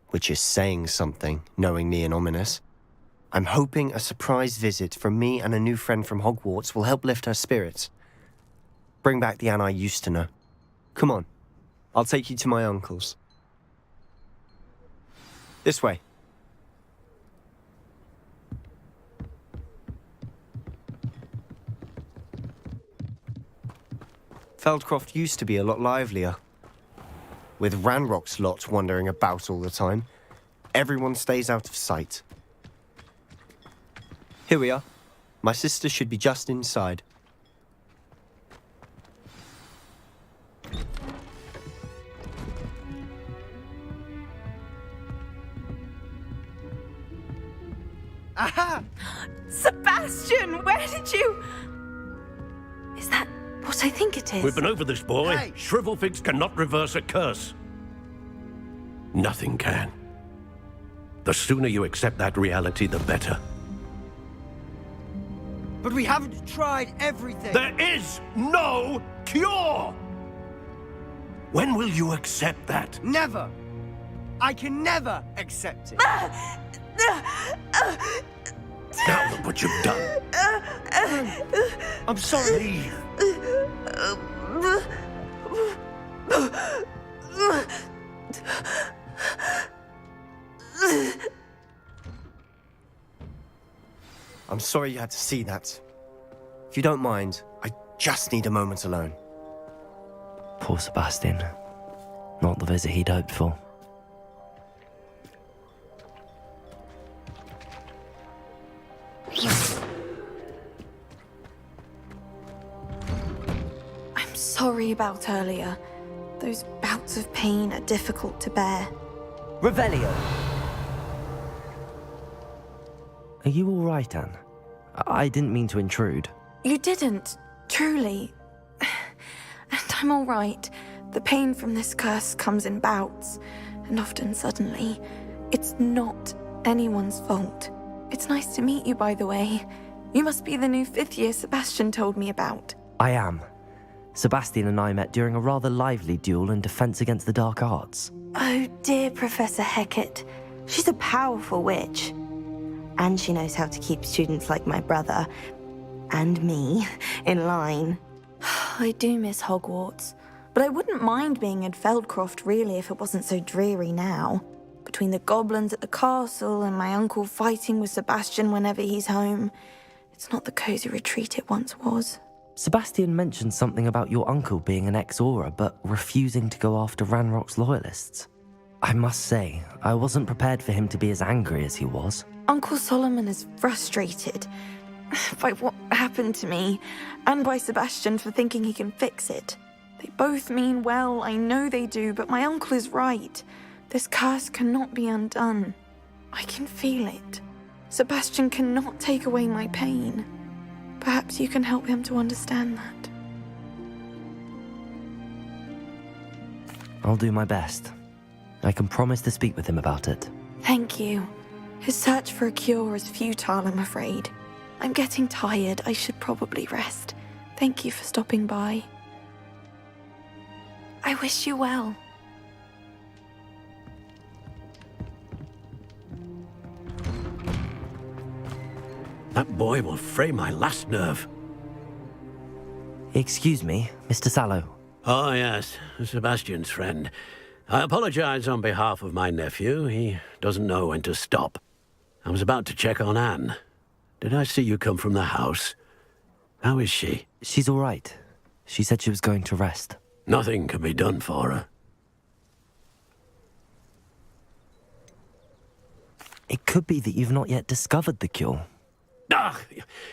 Which is saying something, knowing me and ominous. I'm hoping a surprise visit from me and a new friend from Hogwarts will help lift her spirits. Bring back the Anne I used to know. Come on, I'll take you to my uncle's. This way. Feldcroft used to be a lot livelier. With Ranrock's lot wandering about all the time, everyone stays out of sight. Here we are. My sister should be just inside. Aha! Sebastian, where did you... Is that what I think it is? We've been over this, boy. Hey. Shrivelfigs cannot reverse a curse. Nothing can. The sooner you accept that reality, the better. But we haven't tried everything. There is no cure! When will you accept that? Never. I can never accept it. Now look what you've done. I'm sorry. I'm sorry you had to see that. If you don't mind, I just need a moment alone. Poor Sebastian. Not the visit he'd hoped for. I'm sorry about earlier. Those bouts of pain are difficult to bear. Revelio! Are you all right, Anne? I didn't mean to intrude. You didn't, truly. And I'm all right. The pain from this curse comes in bouts, and often suddenly. It's not anyone's fault. It's nice to meet you, by the way. You must be the new 5th year Sebastian told me about. I am. Sebastian and I met during a rather lively duel in Defense Against the Dark Arts. Oh dear, Professor Hecat. She's a powerful witch. And she knows how to keep students like my brother, and me, in line. I do miss Hogwarts, but I wouldn't mind being in Feldcroft really if it wasn't so dreary now. Between the goblins at the castle and my uncle fighting with Sebastian whenever he's home, it's not the cozy retreat it once was. Sebastian mentioned something about your uncle being an ex-Auror, but refusing to go after Ranrock's loyalists. I must say, I wasn't prepared for him to be as angry as he was. Uncle Solomon is frustrated by what happened to me, and by Sebastian for thinking he can fix it. They both mean well, I know they do, but my uncle is right. This curse cannot be undone. I can feel it. Sebastian cannot take away my pain. Perhaps you can help him to understand that. I'll do my best. I can promise to speak with him about it. Thank you. His search for a cure is futile, I'm afraid. I'm getting tired. I should probably rest. Thank you for stopping by. I wish you well. That boy will fray my last nerve. Excuse me, Mr. Sallow. Oh, yes, Sebastian's friend. I apologize on behalf of my nephew. He doesn't know when to stop. I was about to check on Anne. Did I see you come from the house? How is she? She's all right. She said she was going to rest. Nothing can be done for her. It could be that you've not yet discovered the cure. Ah,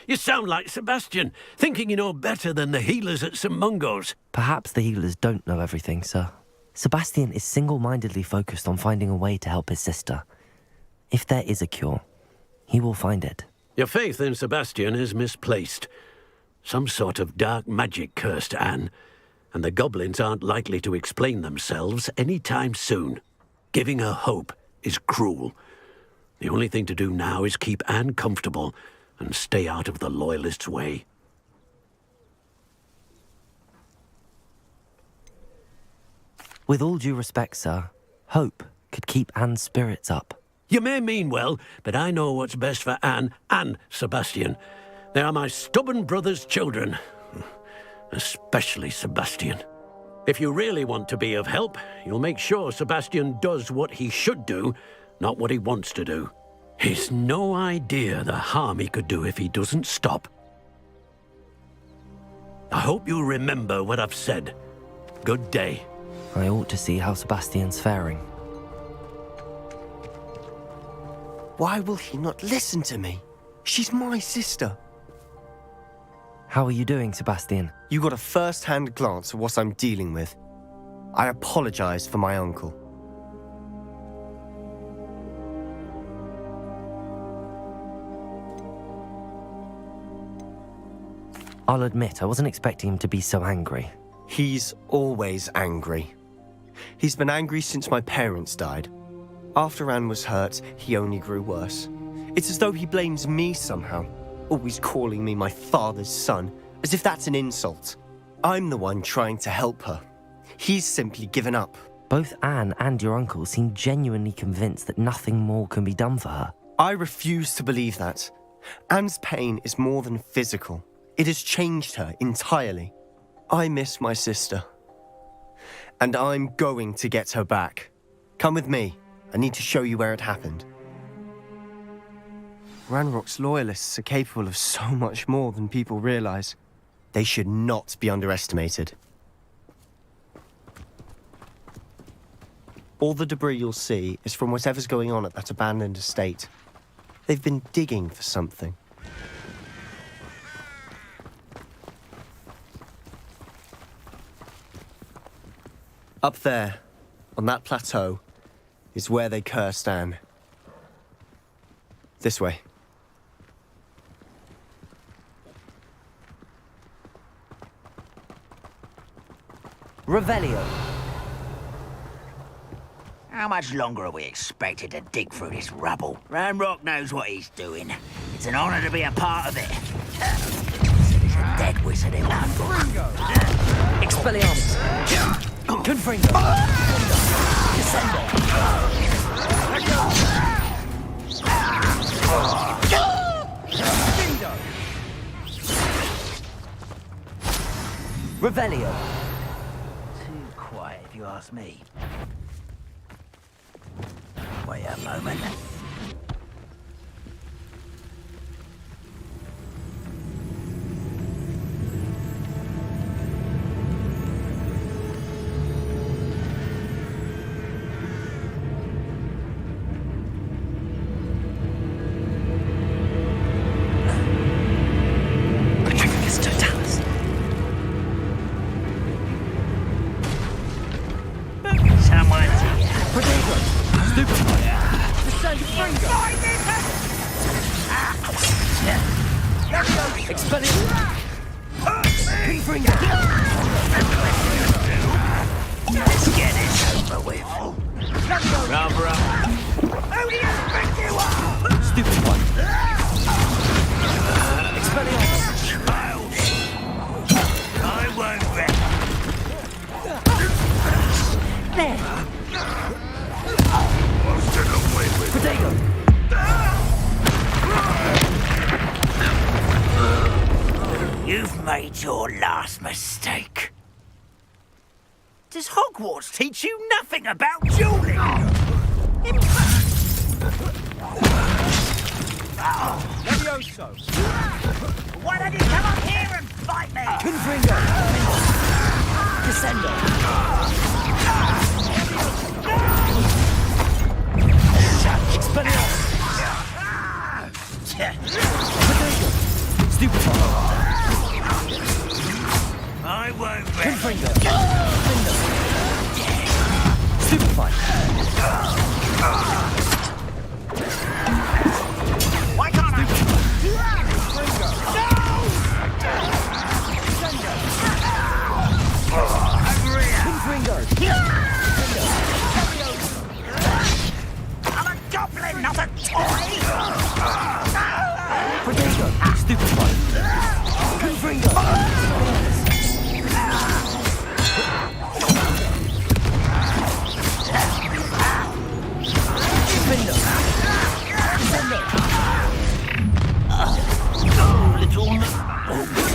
you sound like Sebastian, thinking you know better than the healers at St. Mungo's. Perhaps the healers don't know everything, sir. Sebastian is single-mindedly focused on finding a way to help his sister. If there is a cure, he will find it. Your faith in Sebastian is misplaced. Some sort of dark magic cursed Anne, and the goblins aren't likely to explain themselves any time soon. Giving her hope is cruel. The only thing to do now is keep Anne comfortable and stay out of the Loyalists' way. With all due respect, sir, hope could keep Anne's spirits up. You may mean well, but I know what's best for Anne and Sebastian. They are my stubborn brother's children. Especially Sebastian. If you really want to be of help, you'll make sure Sebastian does what he should do, not what he wants to do. He's no idea the harm he could do if he doesn't stop. I hope you'll remember what I've said. Good day. I ought to see how Sebastian's faring. Why will he not listen to me? She's my sister. How are you doing, Sebastian? You got a first-hand glance at what I'm dealing with. I apologize for my uncle. I'll admit, I wasn't expecting him to be so angry. He's always angry. He's been angry since my parents died. After Anne was hurt, he only grew worse. It's as though he blames me somehow, always calling me my father's son, as if that's an insult. I'm the one trying to help her. He's simply given up. Both Anne and your uncle seem genuinely convinced that nothing more can be done for her. I refuse to believe that. Anne's pain is more than physical. It has changed her entirely. I miss my sister. And I'm going to get her back. Come with me. I need to show you where it happened. Ranrock's loyalists are capable of so much more than people realize. They should not be underestimated. All the debris you'll see is from whatever's going on at that abandoned estate. They've been digging for something. Up there, on that plateau, is where they cursed Anne. This way. Revelio. How much longer are we expected to dig through this rubble? Ranrock knows what he's doing. It's an honor to be a part of it. There's a dead wizard in that book. Expelliarmus. Confringo. Descendo. Revelio. Too quiet if you ask me. Wait a moment. You've made your last mistake. Does Hogwarts teach you nothing about dueling? Levioso! Why don't you come up here and fight me? Confringo. Descendo. Expelliarmus. Stupefy. I won't Confringo. Stupefy. Why can't I? Confringo. I'm a goblin, not a toy! Protego. Stupefy. Confringo.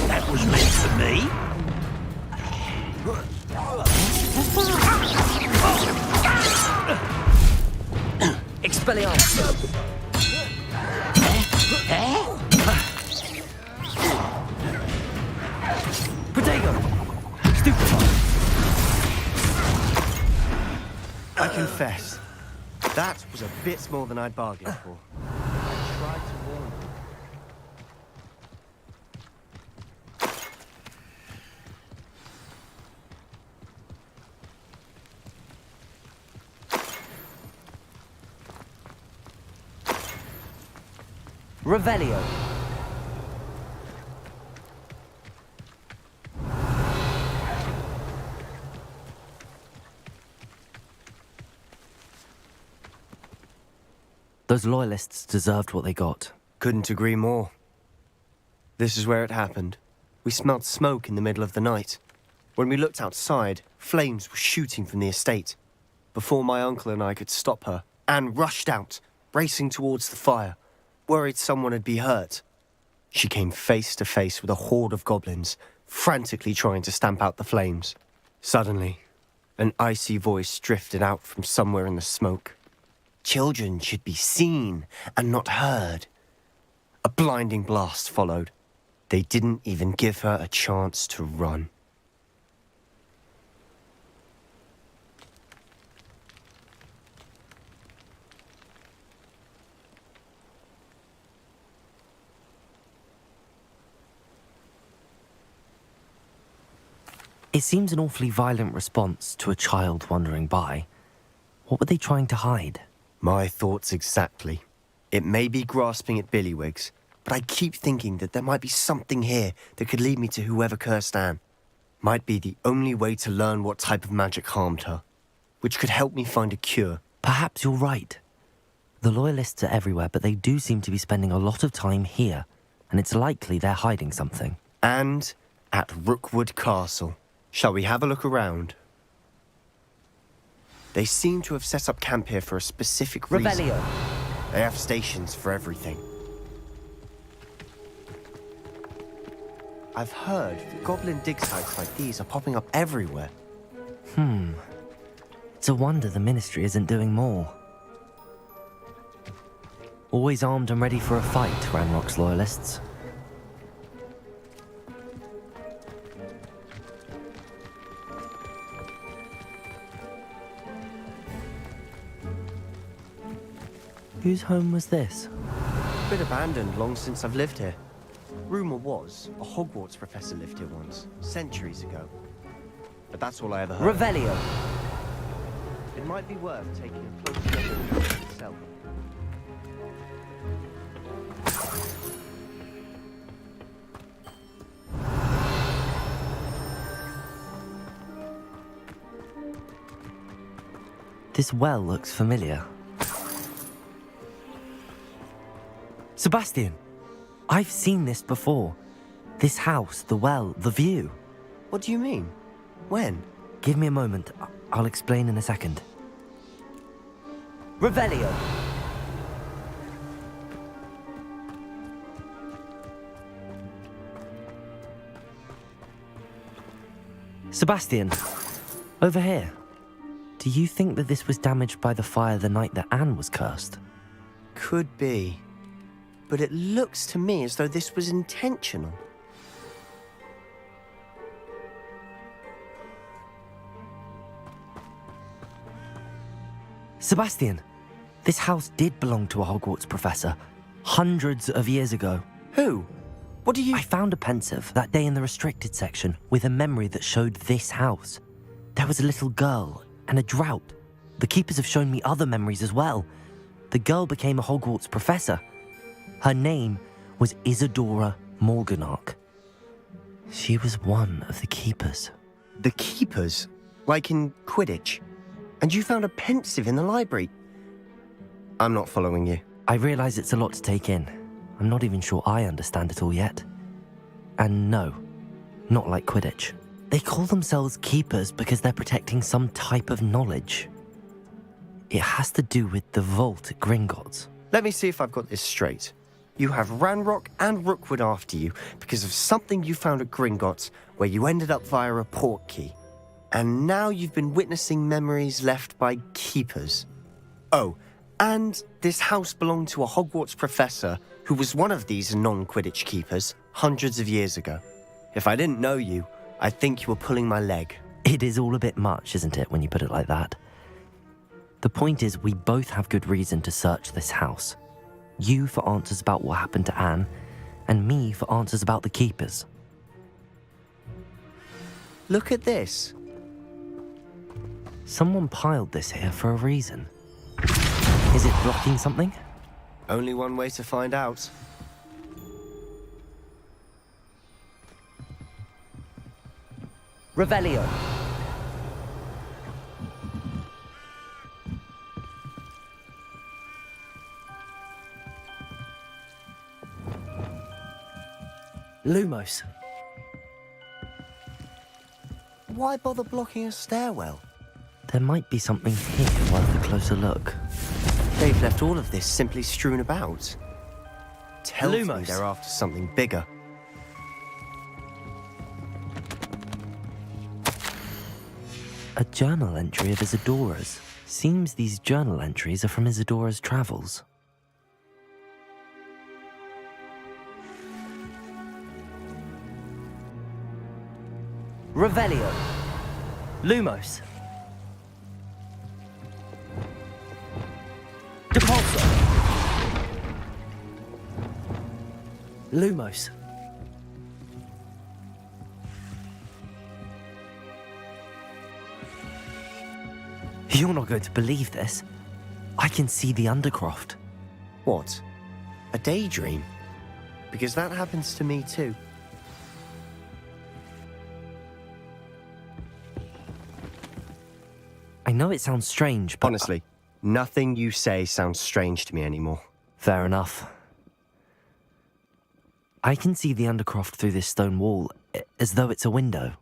That was meant for me. Expelliarmus. Protego. Stupefy. I confess, that was a bit more than I'd bargained for. I tried to warn you. Revelio. Those loyalists deserved what they got. Couldn't agree more. This is where it happened. We smelled smoke in the middle of the night. When we looked outside, flames were shooting from the estate. Before my uncle and I could stop her, Anne rushed out, racing towards the fire, worried someone had been hurt. She came face to face with a horde of goblins, frantically trying to stamp out the flames. Suddenly, an icy voice drifted out from somewhere in the smoke. Children should be seen and not heard. A blinding blast followed. They didn't even give her a chance to run. It seems an awfully violent response to a child wandering by. What were they trying to hide? My thoughts exactly. It may be grasping at billywhigs, but I keep thinking that there might be something here that could lead me to whoever cursed Anne. Might be the only way to learn what type of magic harmed her, which could help me find a cure. Perhaps you're right. The loyalists are everywhere, but they do seem to be spending a lot of time here, and it's likely they're hiding something. And at Rookwood Castle. Shall we have a look around? They seem to have set up camp here for a specific reason. Revelio. They have stations for everything. I've heard that goblin dig sites like these are popping up everywhere. It's a wonder the Ministry isn't doing more. Always armed and ready for a fight, Ranrock's loyalists. Whose home was this? Bit abandoned long since I've lived here. Rumour was a Hogwarts professor lived here once, centuries ago. But that's all I ever heard. Revelio. It might be worth taking a closer look at the house itself. This well looks familiar. Sebastian, I've seen this before. This house, the well, the view. What do you mean? When? Give me a moment. I'll explain in a second. Revelio. Sebastian, over here. Do you think that this was damaged by the fire the night that Anne was cursed? Could be. But it looks to me as though this was intentional. Sebastian, this house did belong to a Hogwarts professor, hundreds of years ago. Who? What do you... I found a pensive that day in the restricted section with a memory that showed this house. There was a little girl and a drought. The keepers have shown me other memories as well. The girl became a Hogwarts professor. Her name was Isadora Morganach. She was one of the keepers. The keepers? Like in Quidditch? And you found a pensive in the library? I'm not following you. I realize it's a lot to take in. I'm not even sure I understand it all yet. And no, not like Quidditch. They call themselves keepers because they're protecting some type of knowledge. It has to do with the vault at Gringotts. Let me see if I've got this straight. You have Ranrock and Rookwood after you because of something you found at Gringotts where you ended up via a portkey. And now you've been witnessing memories left by keepers. Oh, and this house belonged to a Hogwarts professor who was one of these non-Quidditch keepers hundreds of years ago. If I didn't know you, I'd think you were pulling my leg. It is all a bit much, isn't it, when you put it like that? The point is, we both have good reason to search this house. You for answers about what happened to Anne, and me for answers about the keepers. Look at this. Someone piled this here for a reason. Is it blocking something? Only one way to find out. Revelio. Lumos. Why bother blocking a stairwell? There might be something here worth a closer look. They've left all of this simply strewn about. Tells me Lumos. they're after something bigger. A journal entry of Isadora's. Seems these journal entries are from Isadora's travels. Revelio. Lumos. Depulso. Lumos. You're not going to believe this. I can see the Undercroft. What? A daydream? Because that happens to me too. I know it sounds strange, but... Honestly, nothing you say sounds strange to me anymore. Fair enough. I can see the Undercroft through this stone wall, as though it's a window.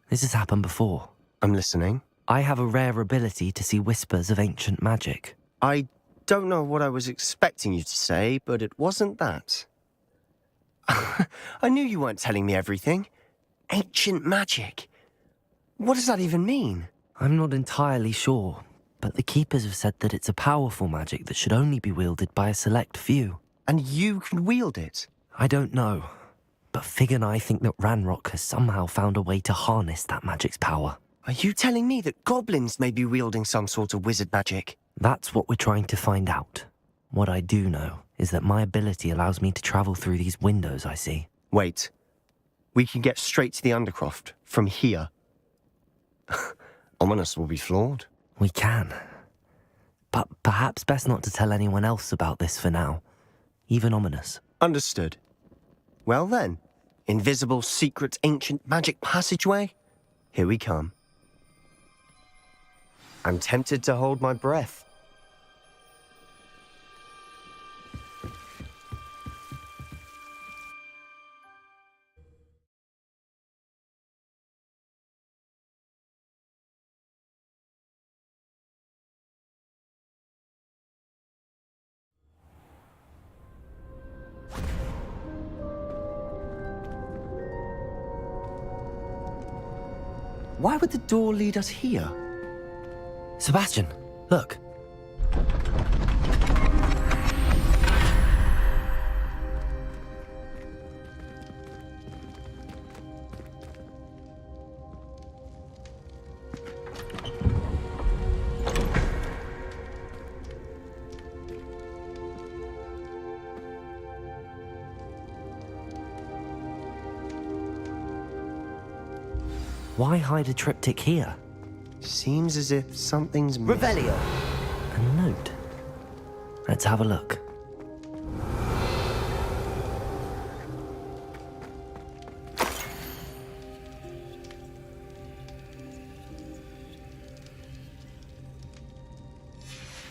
This has happened before. I'm listening. I have a rare ability to see whispers of ancient magic. I don't know what I was expecting you to say, but it wasn't that. I knew you weren't telling me everything. Ancient magic. What does that even mean? I'm not entirely sure, but the Keepers have said that it's a powerful magic that should only be wielded by a select few. And you can wield it? I don't know, but Fig and I think that Ranrock has somehow found a way to harness that magic's power. Are you telling me that goblins may be wielding some sort of wizard magic? That's what we're trying to find out. What I do know is that my ability allows me to travel through these windows I see. Wait. We can get straight to the Undercroft from here. Ominous will be floored. We can. But perhaps best not to tell anyone else about this for now. Even Ominous. Understood. Well then, invisible, secret, ancient magic passageway? Here we come. I'm tempted to hold my breath. Why would the door lead us here? Sebastian, look. Why hide a triptych here? Seems as if something's Revelio. A note. Let's have a look.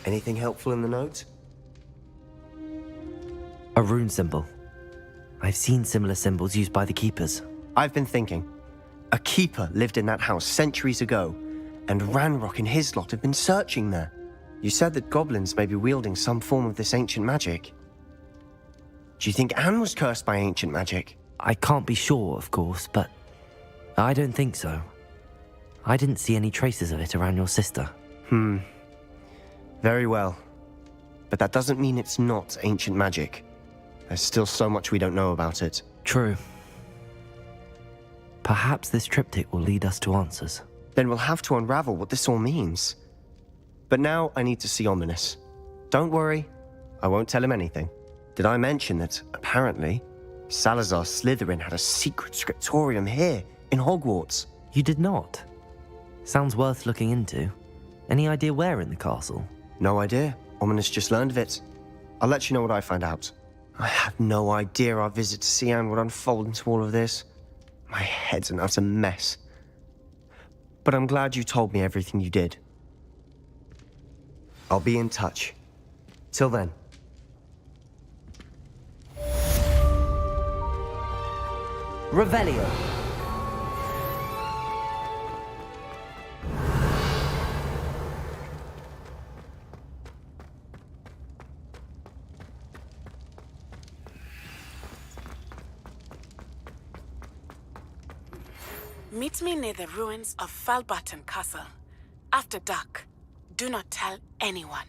Anything helpful in the note? A rune symbol. I've seen similar symbols used by the Keepers. I've been thinking. A keeper lived in that house centuries ago, and Ranrock and his lot have been searching there. You said that goblins may be wielding some form of this ancient magic. Do you think Anne was cursed by ancient magic? I can't be sure, of course, but I don't think so. I didn't see any traces of it around your sister. Very well. But that doesn't mean it's not ancient magic. There's still so much we don't know about it. True. Perhaps this triptych will lead us to answers. Then we'll have to unravel what this all means. But now I need to see Ominous. Don't worry, I won't tell him anything. Did I mention that, apparently, Salazar Slytherin had a secret scriptorium here, in Hogwarts? You did not? Sounds worth looking into. Any idea where in the castle? No idea. Ominous just learned of it. I'll let you know what I find out. I had no idea our visit to Sian would unfold into all of this. My head's an utter mess. But I'm glad you told me everything you did. I'll be in touch. Till then. Revelio. Meet me near the ruins of Falbaton Castle. After dark. Do not tell anyone.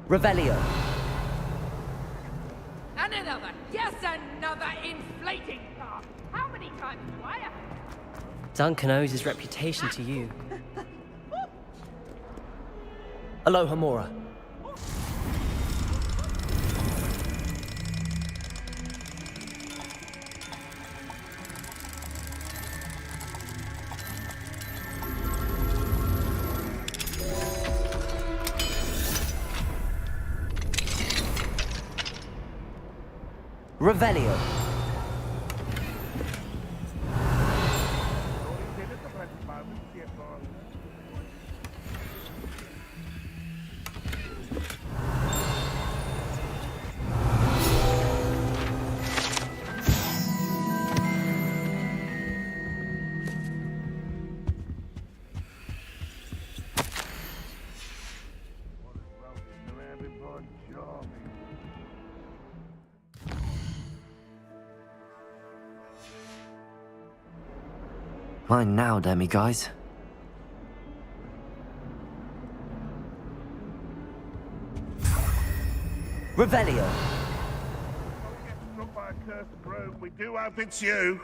Revelio. And another. Yes, another inflating car. How many times do I have? Duncan owes his reputation to you. Aloha Mora. Revelio. Mine now, demi-guys. Revelio. Get struck by a cursed rogue. We do hope it's you.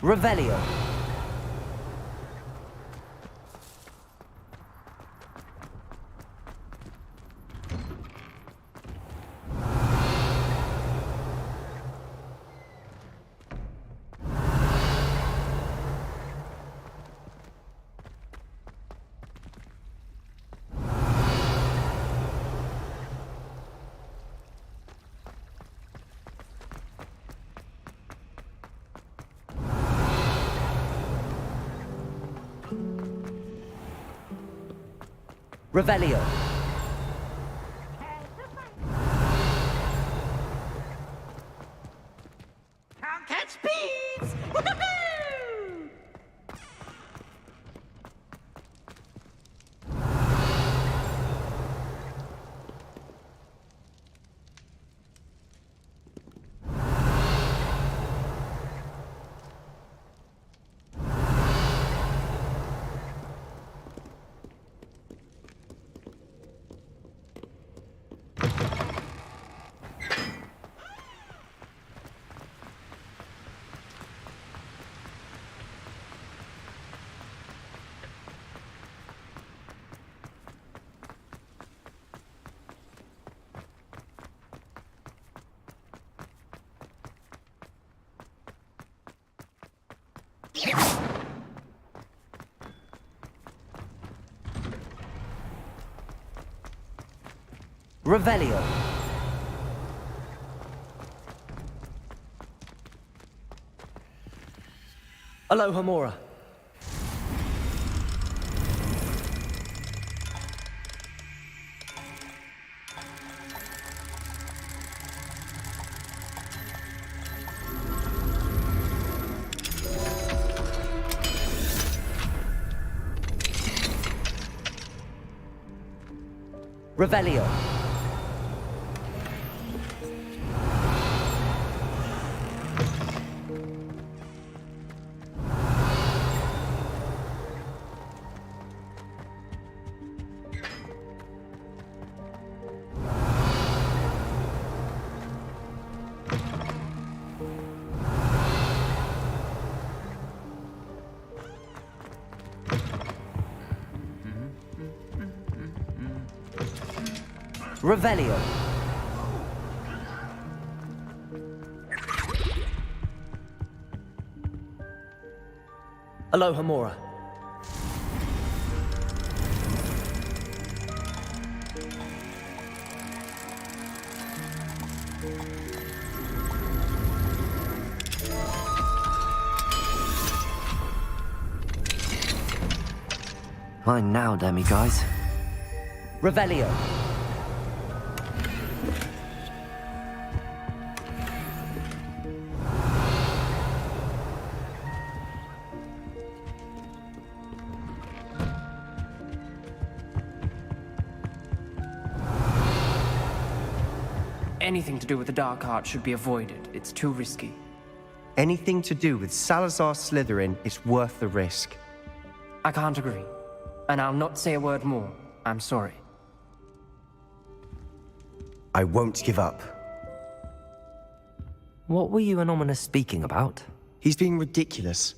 Revelio. Revelio. Can't catch speeds! Woohoo! Revelio. Alohomora. Revelio. Revelio. Alohomora. Fine now, demiguise. Revelio. Anything to do with the dark art should be avoided. It's too risky. Anything to do with Salazar Slytherin is worth the risk. I can't agree. And I'll not say a word more. I'm sorry. I won't give up. What were you and Ominous speaking about? He's being ridiculous.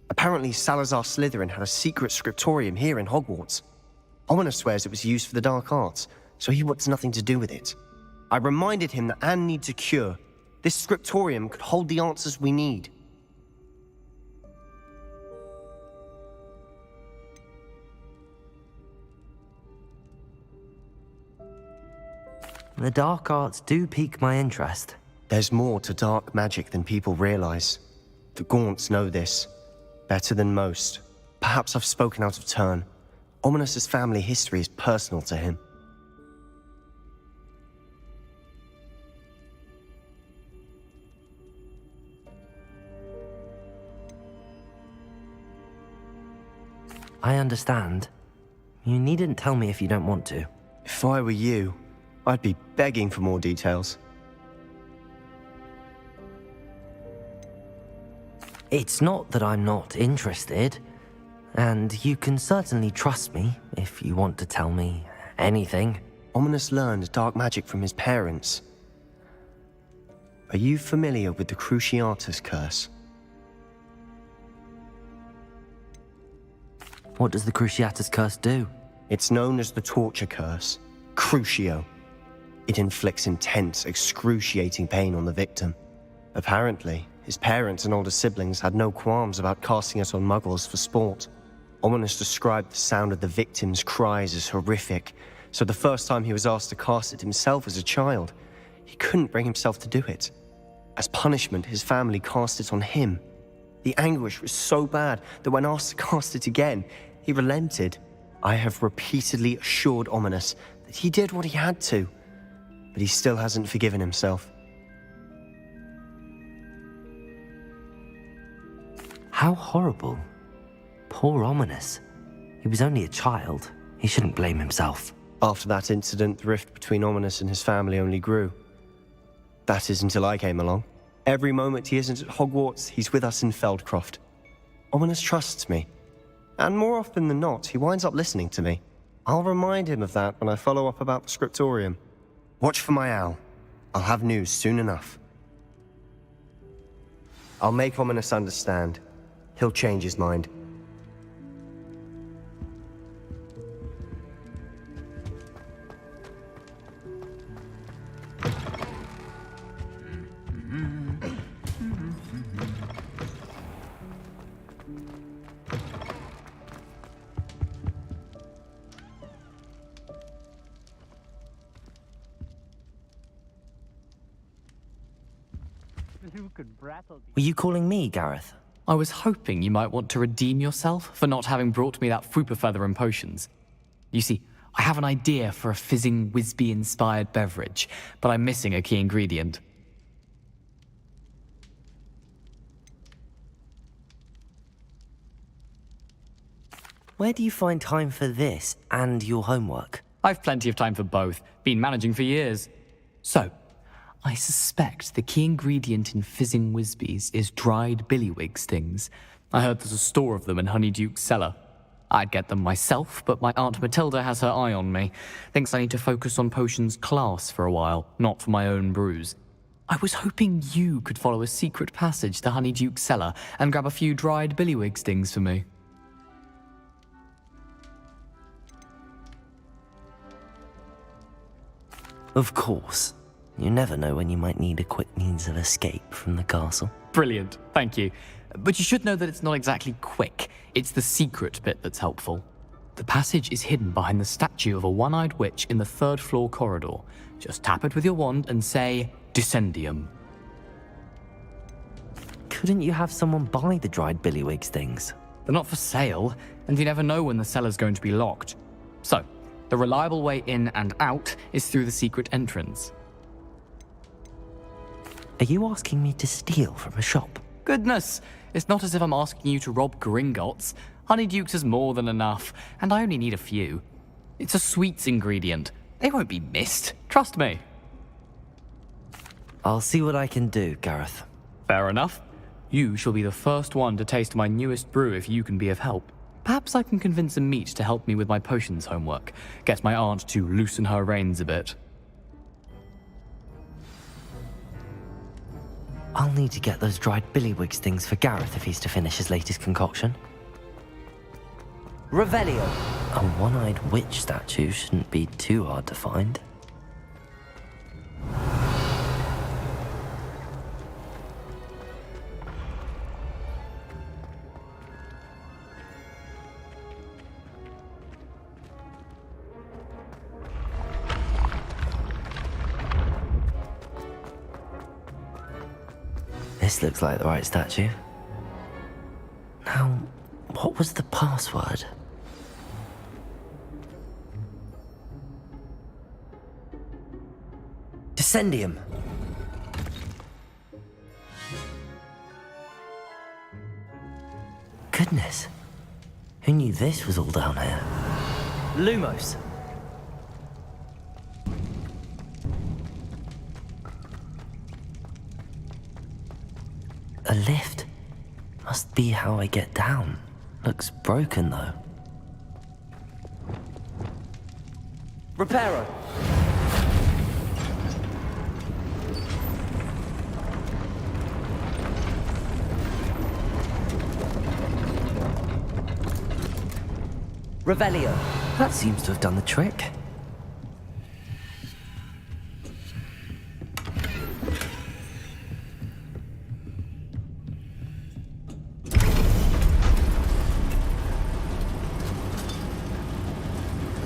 Apparently Salazar Slytherin had a secret scriptorium here in Hogwarts. Ominous swears it was used for the dark arts, so he wants nothing to do with it. I reminded him that Anne needs a cure. This scriptorium could hold the answers we need. The dark arts do pique my interest. There's more to dark magic than people realize. The Gaunts know this better than most. Perhaps I've spoken out of turn. Ominous's family history is personal to him. I understand. You needn't tell me if you don't want to. If I were you, I'd be begging for more details. It's not that I'm not interested, and you can certainly trust me if you want to tell me anything. Ominous learned dark magic from his parents. Are you familiar with the Cruciatus curse? What does the Cruciatus curse do? It's known as the torture curse, Crucio. It inflicts intense, excruciating pain on the victim. Apparently, his parents and older siblings had no qualms about casting it on muggles for sport. Ominous described the sound of the victim's cries as horrific, so the first time he was asked to cast it himself as a child, he couldn't bring himself to do it. As punishment, his family cast it on him. The anguish was so bad that when asked to cast it again, he relented. I have repeatedly assured Ominous that he did what he had to, but he still hasn't forgiven himself. How horrible. Poor Ominous. He was only a child. He shouldn't blame himself. After that incident, the rift between Ominous and his family only grew. That is until I came along. Every moment he isn't at Hogwarts, he's with us in Feldcroft. Ominous trusts me. And more often than not, he winds up listening to me. I'll remind him of that when I follow up about the scriptorium. Watch for my owl. I'll have news soon enough. I'll make Ominous understand. He'll change his mind. Were you calling me, Gareth? I was hoping you might want to redeem yourself for not having brought me that Fupa feather and potions. You see, I have an idea for a fizzing Wisby-inspired beverage, but I'm missing a key ingredient. Where do you find time for this and your homework? I've plenty of time for both. Been managing for years. So, I suspect the key ingredient in fizzing Wisbies is dried billywig stings. I heard there's a store of them in Honeyduke's cellar. I'd get them myself, but my Aunt Matilda has her eye on me. Thinks I need to focus on potions class for a while, not for my own brews. I was hoping you could follow a secret passage to Honeyduke's cellar and grab a few dried billywig stings for me. Of course. You never know when you might need a quick means of escape from the castle. Brilliant, thank you. But you should know that it's not exactly quick. It's the secret bit that's helpful. The passage is hidden behind the statue of a one-eyed witch in the third-floor corridor. Just tap it with your wand and say, Descendium. Couldn't you have someone buy the dried billywig stings? They're not for sale, and you never know when the cellar's going to be locked. So, the reliable way in and out is through the secret entrance. Are you asking me to steal from a shop? Goodness, it's not as if I'm asking you to rob Gringotts. Honeyduke's is more than enough, and I only need a few. It's a sweets ingredient. They won't be missed, trust me. I'll see what I can do, Gareth. Fair enough. You shall be the first one to taste my newest brew if you can be of help. Perhaps I can convince a meat to help me with my potions homework. Get my aunt to loosen her reins a bit. I'll need to get those dried billywig stings for Gareth if he's to finish his latest concoction. Revelio! A one-eyed witch statue shouldn't be too hard to find. This looks like the right statue. Now, what was the password? Descendium. Goodness. Who knew this was all down here? Lumos. A lift. Must be how I get down. Looks broken, though. Reparo. Revelio. That seems to have done the trick.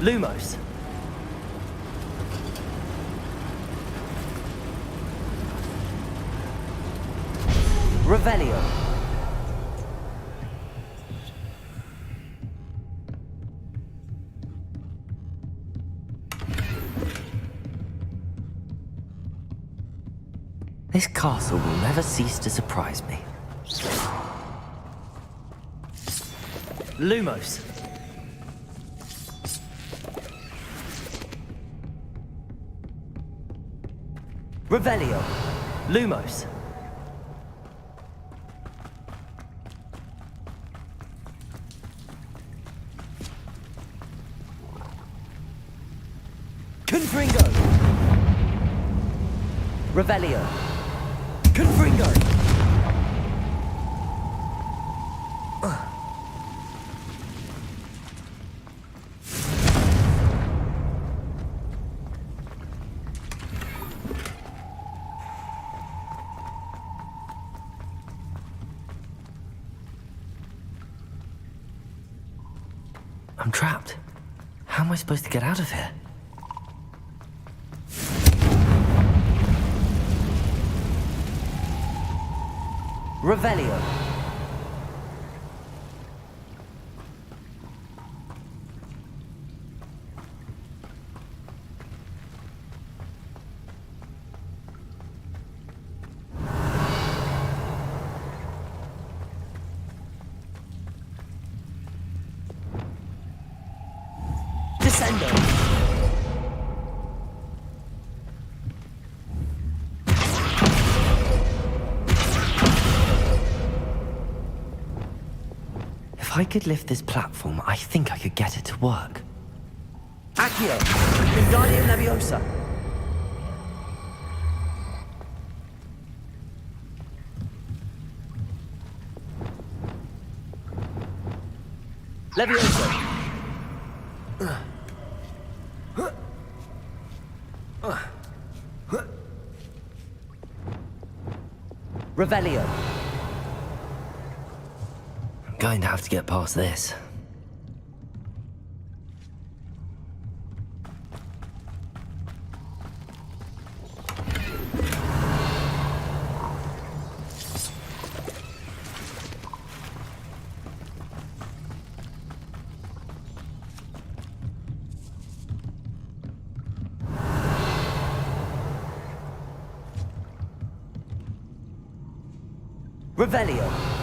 Lumos. Revelio. This castle will never cease to surprise me. Lumos. Revelio. Lumos. Confringo. Revelio. Confringo. I'm trapped. How am I supposed to get out of here? Revelio. Descendo. If I could lift this platform, I think I could get it to work. Accio! Wingardium Leviosa! Leviosa! Revelio. I'm going to have to get past this. Revelio.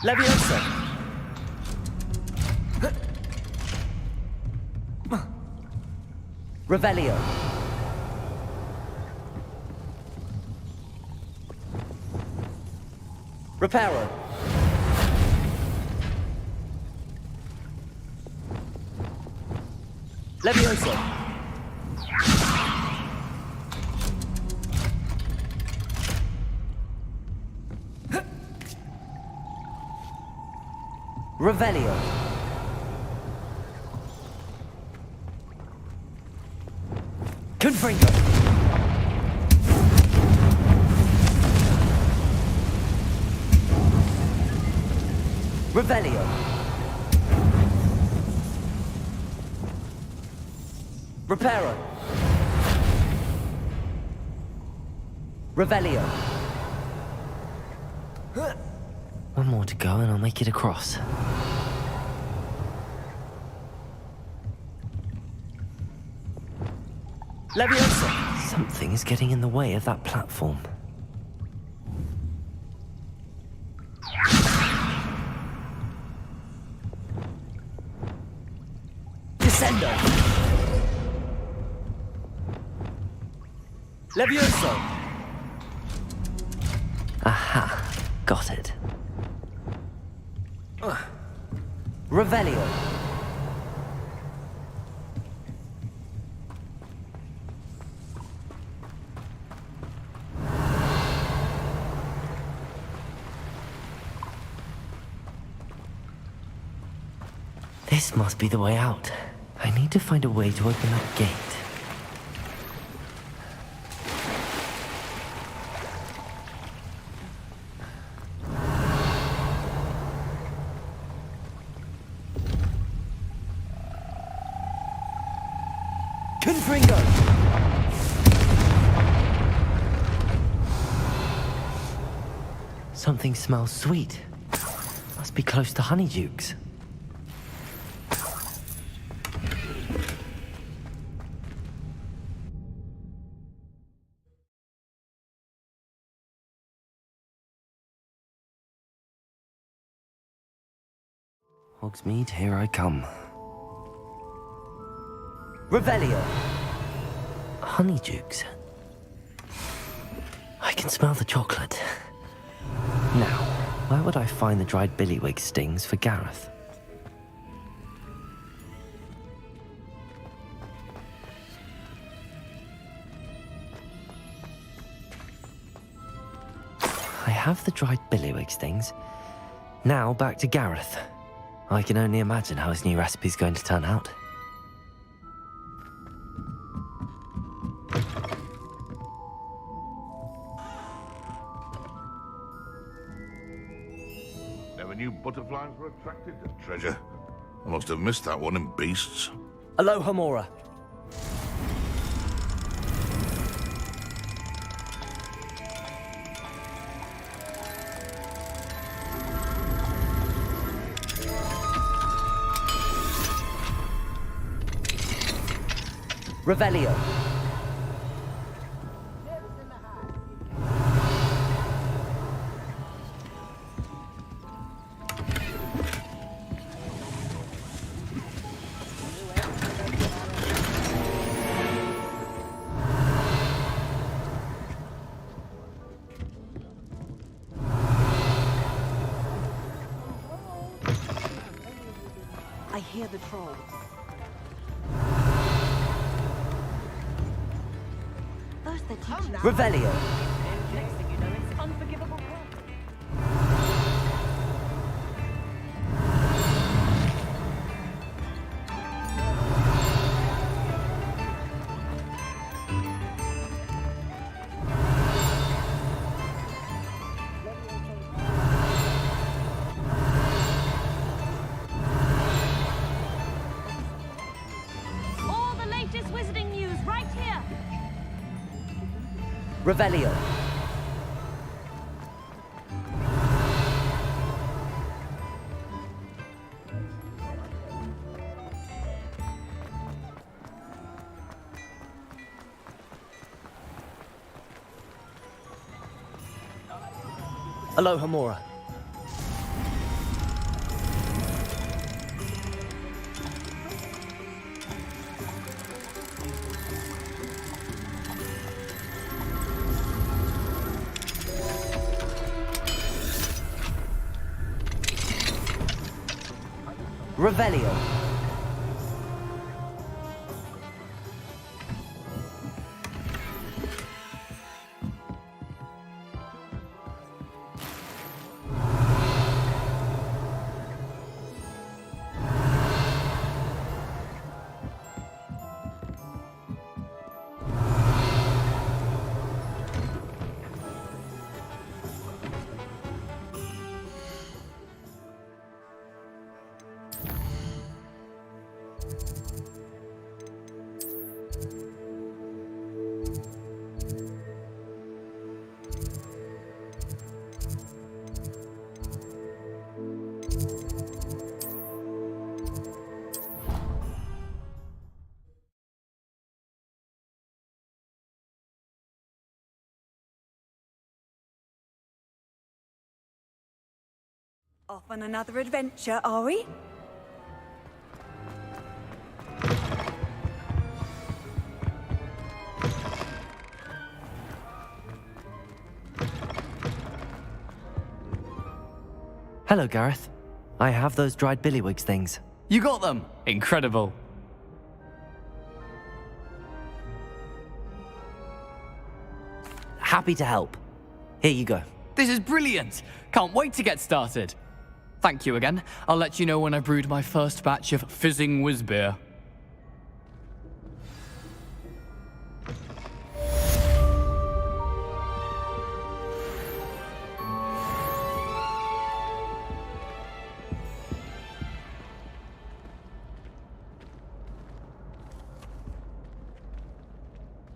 Leviosa. Revelio. Reparo. Leviosa. Revelio. Confringo. Revelio. Reparo. Revelio. One more to go and I'll make it across. Leviosa! Something is getting in the way of that platform. Descendo! Leviosa! Aha! Got it. Revelio. This must be the way out. I need to find a way to open that gate. Confringo! Something smells sweet. Must be close to Honeydukes. Hogsmeade, here I come. Revelio. Honeydukes. I can smell the chocolate. Now, where would I find the dried billywig stings for Gareth? I have the dried billywig stings. Now back to Gareth. I can only imagine how his new recipe's going to turn out. Never knew butterflies were attracted to treasure. I must have missed that one in Beasts. Aloha Mora. Revelio. I hear the trolls. Revelio. Next thing you know, it's unforgivable. All the latest wizarding news right here. Revelio. Aloha Mora. Revelio. Off on another adventure, are we? Hello, Gareth. I have those dried billywigs things. You got them! Incredible. Happy to help. Here you go. This is brilliant! Can't wait to get started. Thank you again. I'll let you know when I've brewed my first batch of fizzing whiz beer.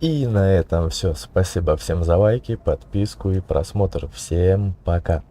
И на этом все. Спасибо всем за лайки, подписку и просмотр. Всем пока.